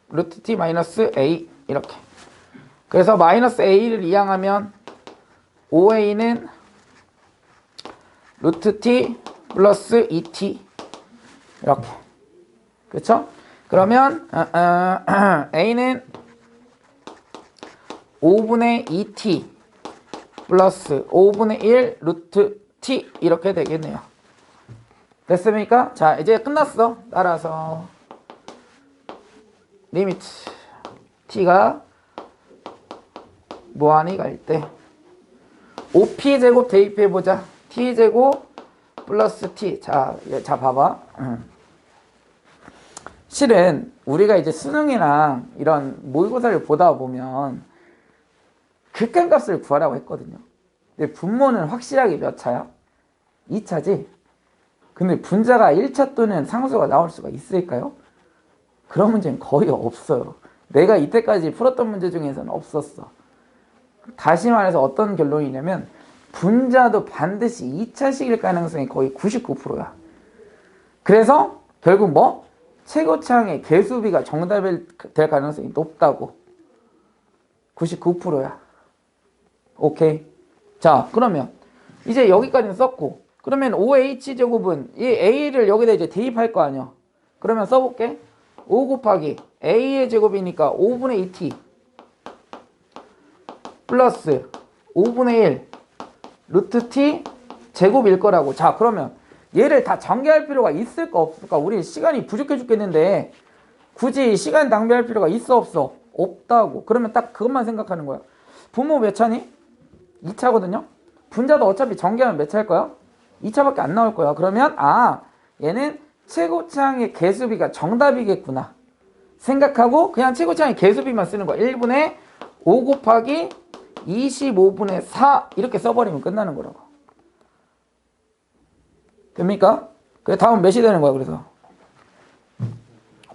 루트 t 마이너스 a 이렇게. 그래서 마이너스 a를 이항하면 5a는 루트 t 플러스 2t 이렇게. 그렇죠? 그러면 a는 5분의 2t 플러스 5분의 1 루트 t 이렇게 되겠네요. 됐습니까? 자, 이제 끝났어. 따라서 리미트 t가 무한히 갈 때 5p제곱 대입해보자. t제곱 플러스 t. 자 봐봐. 실은 우리가 이제 수능이랑 이런 모의고사를 보다 보면 극한값을 구하라고 했거든요. 근데 분모는 확실하게 몇 차야? 2차지? 근데 분자가 1차 또는 상수가 나올 수가 있을까요? 그런 문제는 거의 없어요. 내가 이때까지 풀었던 문제 중에서는 없었어. 다시 말해서 어떤 결론이냐면 분자도 반드시 2차식일 가능성이 거의 99%야. 그래서 결국 뭐? 최고차항의 개수비가 정답이 될 가능성이 높다고. 99%야. 오케이. 자, 그러면 이제 여기까지는 썼고, 그러면 5h제곱은 이 a를 여기다 이제 대입할 거 아니야. 그러면 써볼게. 5 곱하기 a의 제곱이니까 5분의 2t 플러스 5분의 1 루트 t 제곱일 거라고. 자, 그러면 얘를 다 전개할 필요가 있을까 없을까? 우리 시간이 부족해 죽겠는데 굳이 시간 낭비할 필요가 있어 없어? 없다고. 그러면 딱 그것만 생각하는 거야. 분모 몇 차니? 2차거든요. 분자도 어차피 전개하면 몇 차일 거야? 2차밖에 안 나올 거야. 그러면 얘는 최고차항의 개수비가 정답이겠구나 생각하고 그냥 최고차항의 개수비만 쓰는 거야. 1분의 5 곱하기 25분의 4 이렇게 써버리면 끝나는 거라고. 됩니까? 그래 다음 몇이 되는 거야. 그래서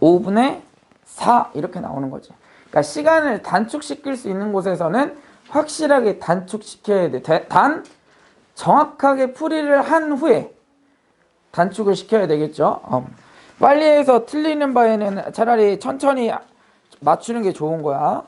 5분의 4 이렇게 나오는 거지. 그러니까 시간을 단축시킬 수 있는 곳에서는 확실하게 단축시켜야 돼. 단 정확하게 풀이를 한 후에 단축을 시켜야 되겠죠. 빨리 해서 틀리는 바에는 차라리 천천히 맞추는 게 좋은 거야.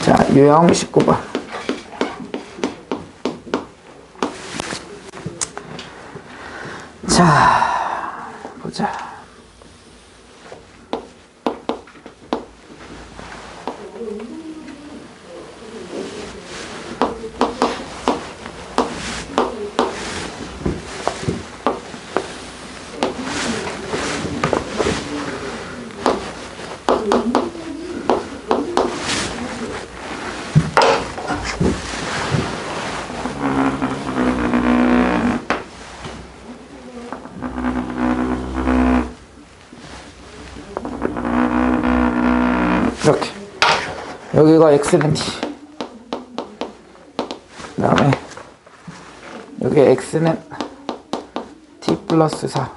자, 유형 19번. 자, 보자. 이렇게 여기가 x는 t, 그 다음에 여기 x는 t 플러스 4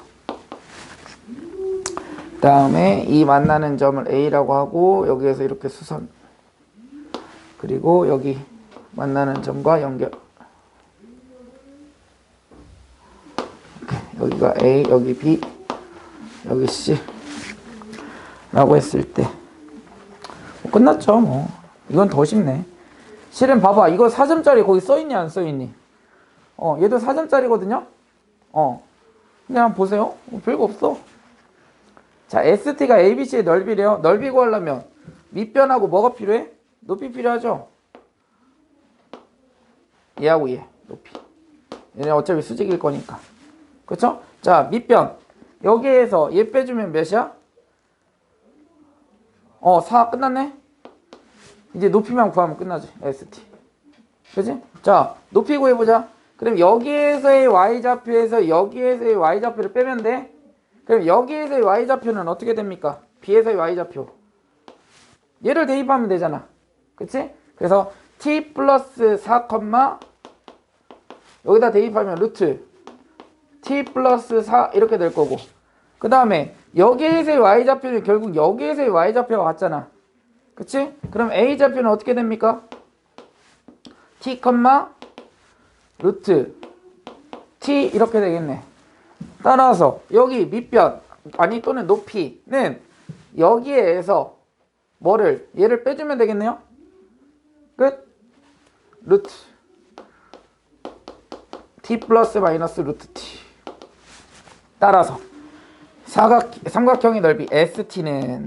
다음에 이 만나는 점을 A라고 하고 여기에서 이렇게 수선. 그리고 여기 만나는 점과 연결. 여기가 A, 여기 B, 여기 C 라고 했을 때 끝났죠 뭐. 이건 더 쉽네. 실은 봐봐, 이거 4점짜리 거기 써있니 안 써있니? 얘도 4점짜리거든요. 그냥 보세요. 별거 없어. 자, ST가 ABC의 넓이래요. 넓이 구하려면 밑변하고 뭐가 필요해? 높이 필요하죠. 얘하고 얘 높이. 얘네 어차피 수직일 거니까. 그쵸? 자, 밑변. 여기에서 얘 빼주면 몇이야? 4 끝났네? 이제 높이만 구하면 끝나지. ST. 그치? 자, 높이 구해보자. 그럼 여기에서의 y좌표에서 여기에서의 y좌표를 빼면 돼. 그럼 여기에서의 y좌표는 어떻게 됩니까? B에서의 y좌표. 얘를 대입하면 되잖아. 그치? 그래서 t 플러스 4, 여기다 대입하면 루트 t 플러스 4 이렇게 될 거고, 그 다음에 여기에서의 y좌표는 결국 여기에서의 y좌표가 같잖아. 그치? 그럼 a좌표는 어떻게 됩니까? t, 루트 t 이렇게 되겠네. 따라서 여기 밑변 아니 또는 높이는 여기에서 뭐를 얘를 빼주면 되겠네요. 끝. 루트 t 플러스 마이너스 루트 t. 따라서 삼각형의 넓이 ST는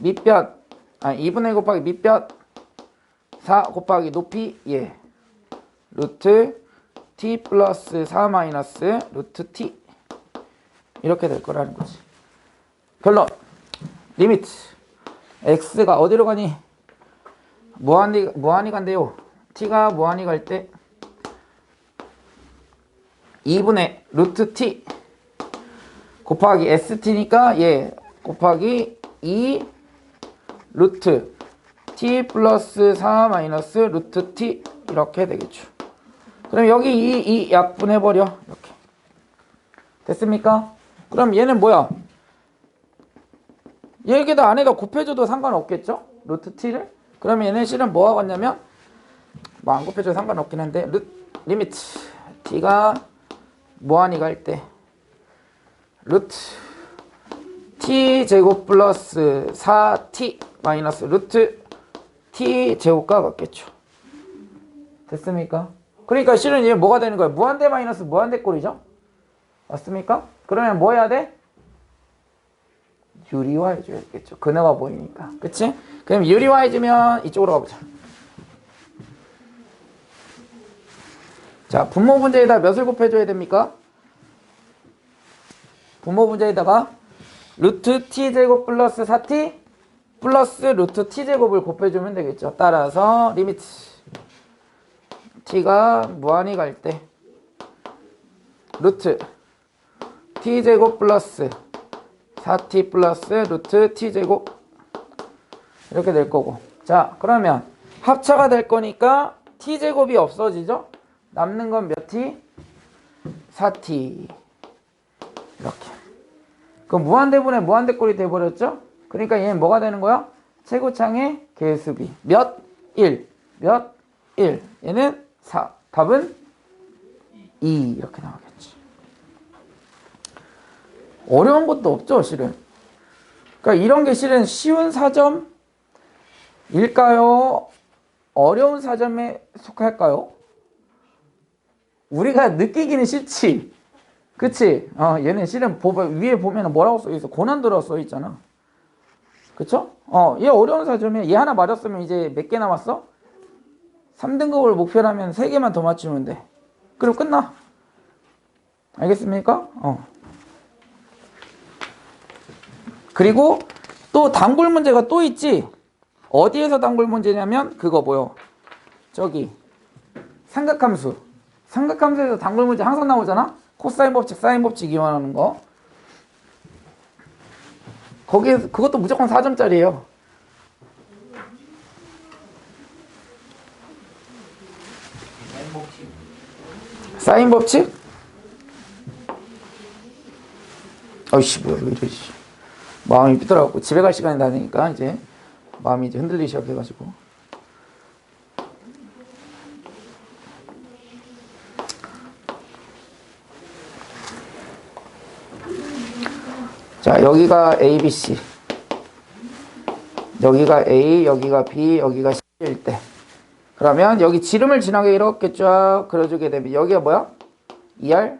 밑변 2분의 1 곱하기 밑변 4 곱하기 높이 예 루트 t 플러스 4 마이너스 루트 t 이렇게 될 거라는 거지. 결론. 리미트 x가 어디로 가니? 무한히 간대요. t가 무한히 갈 때 2분의 루트 t 곱하기 st니까 예 곱하기 2 루트 t 플러스 4 마이너스 루트 t 이렇게 되겠죠. 그럼 여기 이 약분해버려. 이렇게 됐습니까? 그럼 얘는 뭐야? 여기다 안에다 곱해줘도 상관없겠죠? 루트 t를. 그러면 얘는 실은 뭐가 같냐면 뭐 안 곱해줘도 상관없긴 한데 리미트 t가 무한히 갈 때 루트 t 제곱 플러스 4t 마이너스 루트 t 제곱과 같겠죠. 됐습니까? 그러니까 실은 얘 뭐가 되는 거야? 무한대 마이너스 무한대 꼴이죠? 맞습니까? 그러면 뭐 해야 돼? 유리화해줘야겠죠. 그네가 보이니까. 그치? 그럼 유리화해주면 이쪽으로 가보자. 자, 분모 분자에다 몇을 곱해줘야 됩니까? 분모 분자에다가 루트 t제곱 플러스 4t 플러스 루트 t제곱을 곱해주면 되겠죠. 따라서 리미트 t가 무한히 갈 때 루트 t제곱 플러스 4t 플러스 루트 t제곱 이렇게 될 거고. 자, 그러면 합차가 될 거니까 t제곱이 없어지죠. 남는 건 몇 t? 4t 이렇게. 그럼 무한대분의 무한대꼴이 돼버렸죠. 그러니까 얘는 뭐가 되는 거야? 최고창의 개수비 몇? 1 몇? 1 얘는 4 답은 2 이렇게 나오겠지. 어려운 것도 없죠 실은. 그러니까 이런 게 실은 쉬운 4점일까요? 어려운 4점에 속할까요? 우리가 느끼기는 쉽지. 그치? 얘는 실은 위에 보면 뭐라고 써있어? 고난도라고 써있잖아. 그쵸? 얘 어려운 4점이야. 얘 하나 맞았으면 이제 몇 개 남았어? 3등급을 목표로 하면 3개만 더 맞추면 돼. 그럼 끝나. 알겠습니까? 그리고 또 단골 문제가 또 있지. 어디에서 단골 문제냐면 그거 뭐요? 저기 삼각함수. 삼각함수에서 단골 문제 항상 나오잖아. 코사인 법칙, 사인 법칙 이용하는 거. 거기에 그것도 무조건 4점짜리예요. 사인 법칙? 어이씨 뭐야 왜 이러지? 마음이 삐뚤어갖고 집에 갈 시간이 다 되니까 이제 마음이 이제 흔들리기 시작해가지고. 자, 여기가 A, B, C. 여기가 A, 여기가 B, 여기가 C일 때. 그러면 여기 지름을 지나게 이렇게 쫙 그려주게 되면 여기가 뭐야? 2R.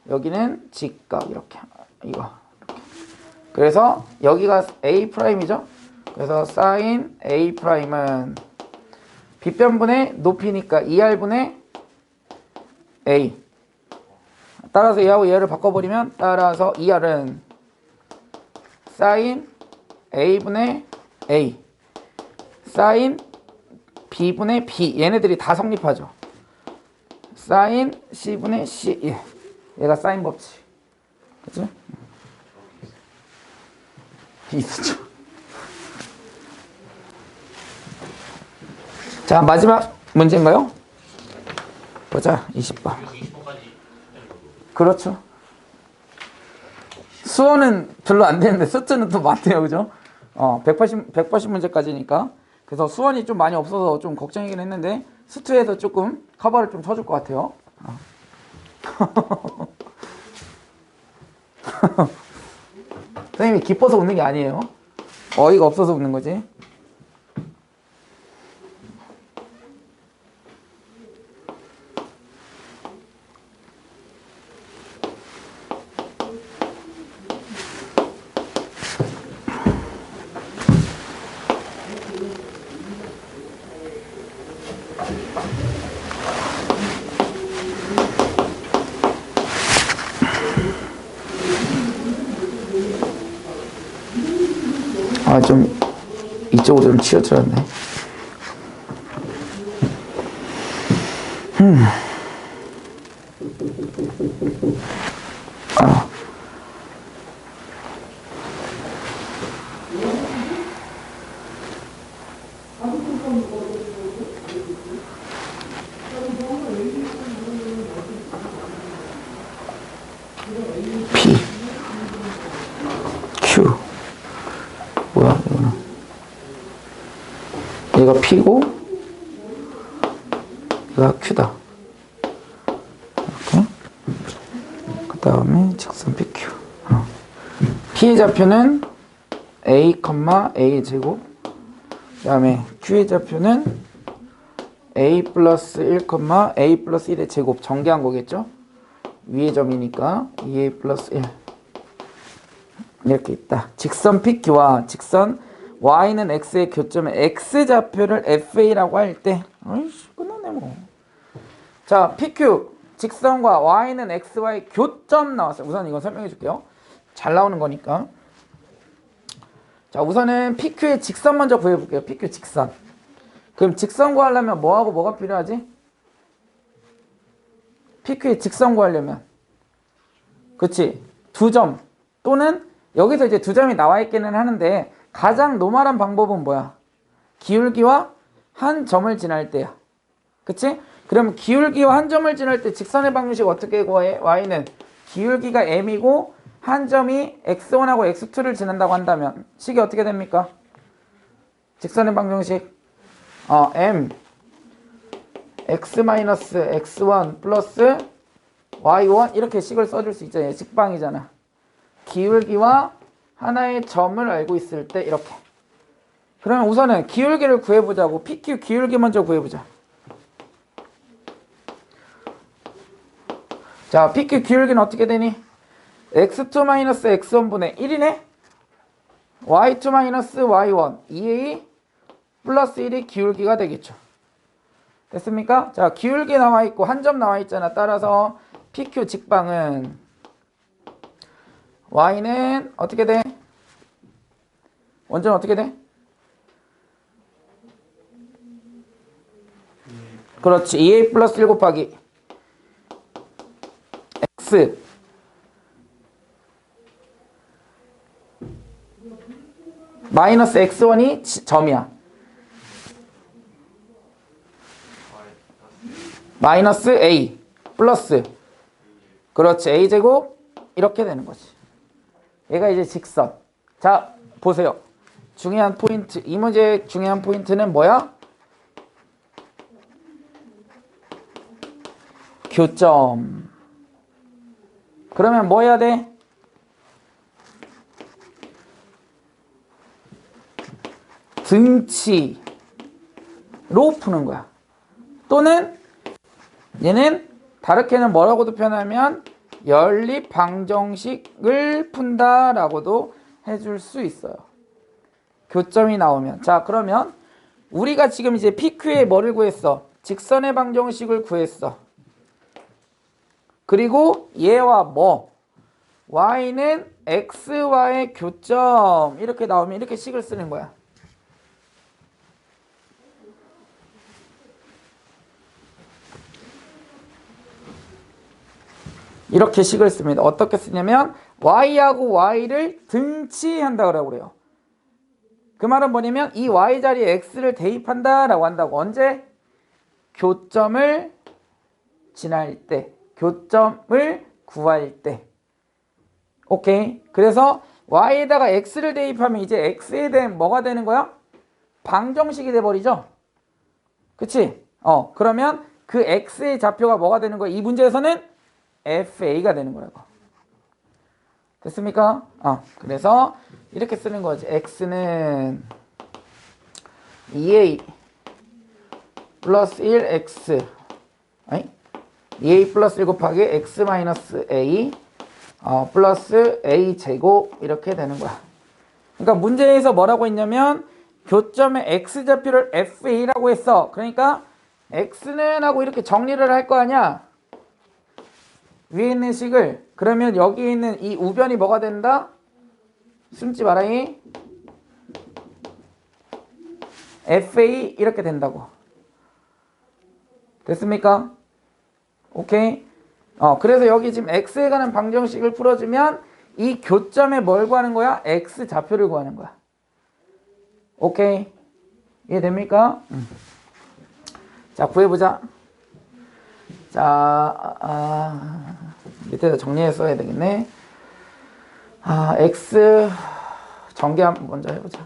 여기는 직각 이렇게. 이거. 이렇게. 그래서 여기가 A'이죠. 그래서 sin A'은 빗변분의 높이니까 2R분의 A. 따라서 얘하고 얘를 바꿔버리면 따라서 2R은 sin A분의 A sin B분의 B. 얘네들이 다 성립하죠. sin C분의 C. 얘가 사인 법칙. 그치? 있었죠. 자, 마지막 문제인가요? 보자. 20번. 그렇죠. 수어는 별로 안 되는데 수트는 또 많대요. 그죠? 180 문제까지니까. 그래서 수원이 좀 많이 없어서 좀 걱정이긴 했는데 수트에서 조금 커버를 좀 쳐줄 것 같아요. 선생님이 기뻐서 웃는 게 아니에요. 어이가 없어서 웃는 거지. 좀 이쪽으로 좀 치우쳐졌네. P Q 뭐야 이거는. 얘가 P고 얘가 Q다. 이렇게. 그 다음에 직선 PQ. P의 좌표는 A, A 제곱. 그 다음에 Q의 좌표는 A 플러스 1, A 플러스 1의 제곱. 전개한 거겠죠? 위의 점이니까 2A 플러스 1 이렇게 있다. 직선 PQ와 직선 Y는 X의 교점에 X좌표를 FA라고 할 때 어이씨 끝났네 뭐. 자, PQ 직선과 Y는 XY 교점 나왔어요. 우선 이거 설명해 줄게요. 잘 나오는 거니까. 자, 우선은 PQ의 직선 먼저 구해볼게요. PQ 직선. 그럼 직선 구하려면 뭐하고 뭐가 필요하지? PQ의 직선 구하려면 그치? 두 점 또는 여기서 이제 두 점이 나와 있기는 하는데 가장 노멀한 방법은 뭐야? 기울기와 한 점을 지날 때야. 그치? 그럼 기울기와 한 점을 지날 때 직선의 방정식 어떻게 구해? Y는 기울기가 M이고 한 점이 X1하고 X2를 지난다고 한다면 식이 어떻게 됩니까? 직선의 방정식 M X-X1 플러스 Y1 이렇게 식을 써줄 수 있잖아요. 식방이잖아. 기울기와 하나의 점을 알고 있을 때 이렇게. 그러면 우선은 기울기를 구해보자고. PQ 기울기 먼저 구해보자. 자, PQ 기울기는 어떻게 되니? X2-X1분의 1이네? Y2-Y1 2A 플러스 1이 기울기가 되겠죠. 됐습니까? 자, 기울기 나와있고 한 점 나와있잖아. 따라서 PQ 직방은 Y는 어떻게 돼? 원점은 어떻게 돼? 그렇지. 2A 플러스 1 곱하기 X 마이너스 X1이 점이야. 마이너스 A 플러스 그렇지 A제곱 이렇게 되는 거지. 얘가 이제 직선. 자, 보세요. 중요한 포인트. 이 문제의 중요한 포인트는 뭐야? 교점. 그러면 뭐 해야 돼? 등치로 푸는 거야. 또는 얘는 다르게는 뭐라고도 표현하면 연립 방정식을 푼다라고도 해줄 수 있어요. 교점이 나오면. 자, 그러면 우리가 지금 이제 PQ의 뭐를 구했어? 직선의 방정식을 구했어. 그리고 얘와 뭐? y는 x와의 교점. 이렇게 나오면 이렇게 식을 쓰는 거야. 이렇게 식을 씁니다. 어떻게 쓰냐면 y하고 y를 등치한다고 그래요. 그 말은 뭐냐면 이 y 자리에 x를 대입한다라고 한다고. 언제? 교점을 지날 때. 교점을 구할 때. 오케이. 그래서 y에다가 x를 대입하면 이제 x에 대한 뭐가 되는 거야? 방정식이 돼버리죠. 그치? 그러면 그 x의 좌표가 뭐가 되는 거야? 이 문제에서는 fa가 되는 거라고. 됐습니까? 그래서 이렇게 쓰는 거지. x는 2a 플러스 1x 아니 2a 플러스 1 곱하기 x 마이너스 a 플러스 a 제곱 이렇게 되는 거야. 그러니까 문제에서 뭐라고 했냐면 교점의 x좌표를 fa라고 했어. 그러니까 x는 하고 이렇게 정리를 할 거 아니야. 위에 있는 식을. 그러면 여기 있는 이 우변이 뭐가 된다? 숨지 마라이. fa 이렇게 된다고. 됐습니까? 오케이. 그래서 여기 지금 x에 관한 방정식을 풀어주면 이 교점에 뭘 구하는 거야? x 좌표를 구하는 거야. 오케이. 이해됩니까? 자, 구해보자. 자, 밑에다 정리해서 써야 되겠네. x 전개 한번 먼저 해보자.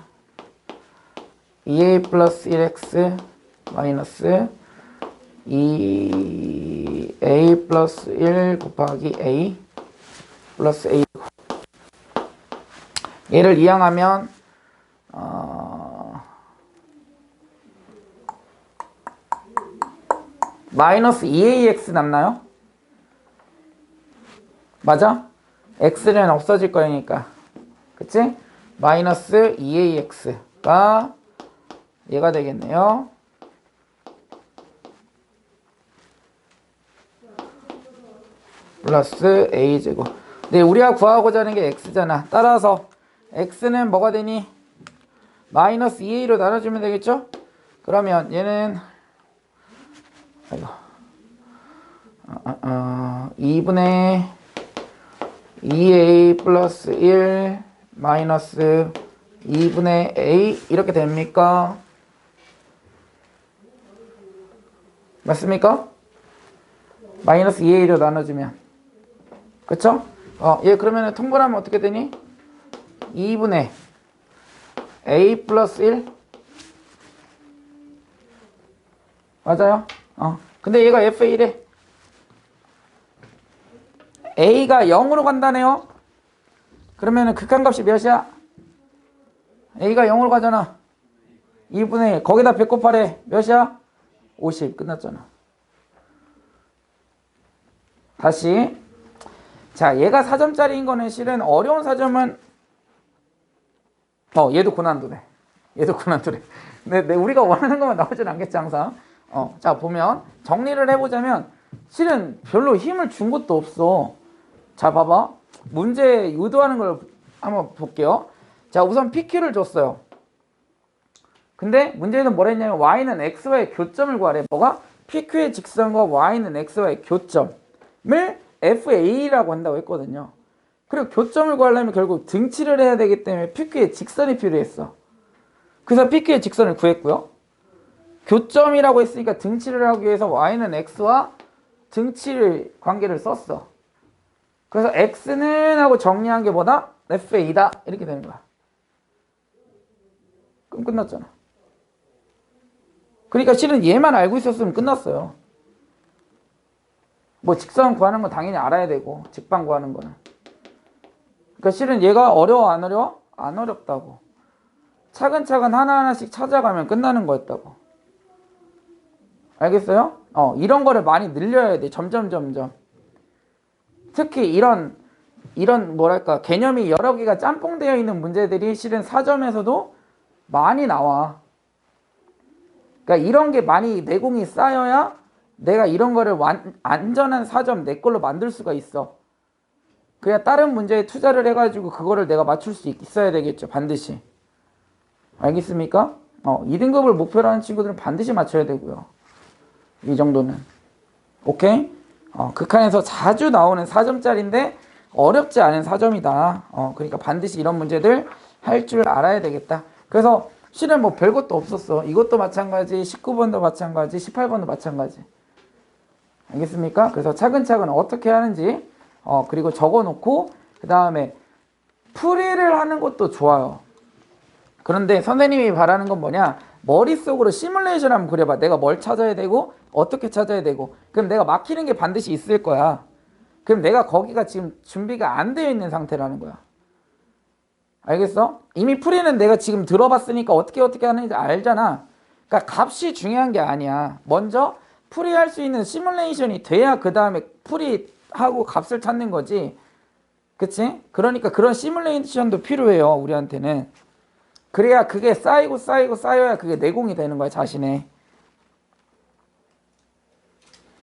2a 플러스 1x 마이너스 2a 플러스 1 곱하기 a 플러스 a. 얘를 이항하면 마이너스 2ax 남나요? 맞아? x는 없어질 거니까. 그치? 마이너스 2ax가 얘가 되겠네요. 플러스 a제곱. 근데 우리가 구하고자 하는 게 x잖아. 따라서 x는 뭐가 되니? 마이너스 2a로 나눠주면 되겠죠? 그러면 얘는 2분의 2a 플러스 1 마이너스 2분의 a 이렇게 됩니까? 맞습니까? 마이너스 2a로 나눠주면. 그쵸? 얘 그러면 통분하면 어떻게 되니? 2분의 a 플러스 1 맞아요? 근데 얘가 fa래. a가 0으로 간다네요. 그러면은 극한값이 몇이야? a가 0으로 가잖아. 2분의 1 거기다 100 곱하래. 몇이야? 50. 끝났잖아. 다시. 자, 얘가 4점짜리인 거는 실은 어려운 4점은 얘도 고난도네. 얘도 고난도래. 근데 우리가 원하는 것만 나오진 않겠지 항상. 자, 보면 정리를 해보자면 실은 별로 힘을 준 것도 없어. 자, 봐봐. 문제 유도하는 걸 한번 볼게요. 자, 우선 PQ를 줬어요. 근데 문제에는 뭐라 했냐면 y는 x와의 교점을 구하래. 뭐가? PQ의 직선과 y는 x와의 교점을 fa라고 한다고 했거든요. 그리고 교점을 구하려면 결국 등치를 해야 되기 때문에 PQ의 직선이 필요했어. 그래서 PQ의 직선을 구했고요. 교점이라고 했으니까 등치를 하기 위해서 y는 x와 등치를 관계를 썼어. 그래서 x는 하고 정리한 게 뭐다? F의 2다 이렇게 되는 거야. 그럼 끝났잖아. 그러니까 실은 얘만 알고 있었으면 끝났어요. 뭐 직선 구하는 건 당연히 알아야 되고 직방 구하는 거는. 그러니까 실은 얘가 어려워 안 어려워? 안 어렵다고. 차근차근 하나하나씩 찾아가면 끝나는 거였다고. 알겠어요? 이런 거를 많이 늘려야 돼. 점점. 특히 이런 뭐랄까 개념이 여러 개가 짬뽕되어 있는 문제들이 실은 사점에서도 많이 나와. 그러니까 이런 게 많이 내공이 쌓여야 내가 이런 거를 안전한 사점 내 걸로 만들 수가 있어. 그냥 다른 문제에 투자를 해가지고 그거를 내가 맞출 수 있어야 되겠죠. 반드시. 알겠습니까? 2등급을 목표로 하는 친구들은 반드시 맞춰야 되고요. 이 정도는. 오케이? 극한에서 자주 나오는 4점짜리인데 어렵지 않은 4점이다. 그러니까 반드시 이런 문제들 할 줄 알아야 되겠다. 그래서 실은 뭐 별것도 없었어. 이것도 마찬가지, 19번도 마찬가지, 18번도 마찬가지. 알겠습니까? 그래서 차근차근 어떻게 하는지 그리고 적어놓고 그 다음에 풀이를 하는 것도 좋아요. 그런데 선생님이 바라는 건 뭐냐? 머릿속으로 시뮬레이션 한번 그려봐. 내가 뭘 찾아야 되고 어떻게 찾아야 되고 그럼 내가 막히는 게 반드시 있을 거야. 그럼 내가 거기가 지금 준비가 안 되어 있는 상태라는 거야. 알겠어? 이미 풀이는 내가 지금 들어봤으니까 어떻게 하는지 알잖아. 그러니까 값이 중요한 게 아니야. 먼저 풀이할 수 있는 시뮬레이션이 돼야 그 다음에 풀이하고 값을 찾는 거지. 그치? 그러니까 그런 시뮬레이션도 필요해요. 우리한테는. 그래야 그게 쌓이고 쌓여야 그게 내공이 되는 거야. 자신의.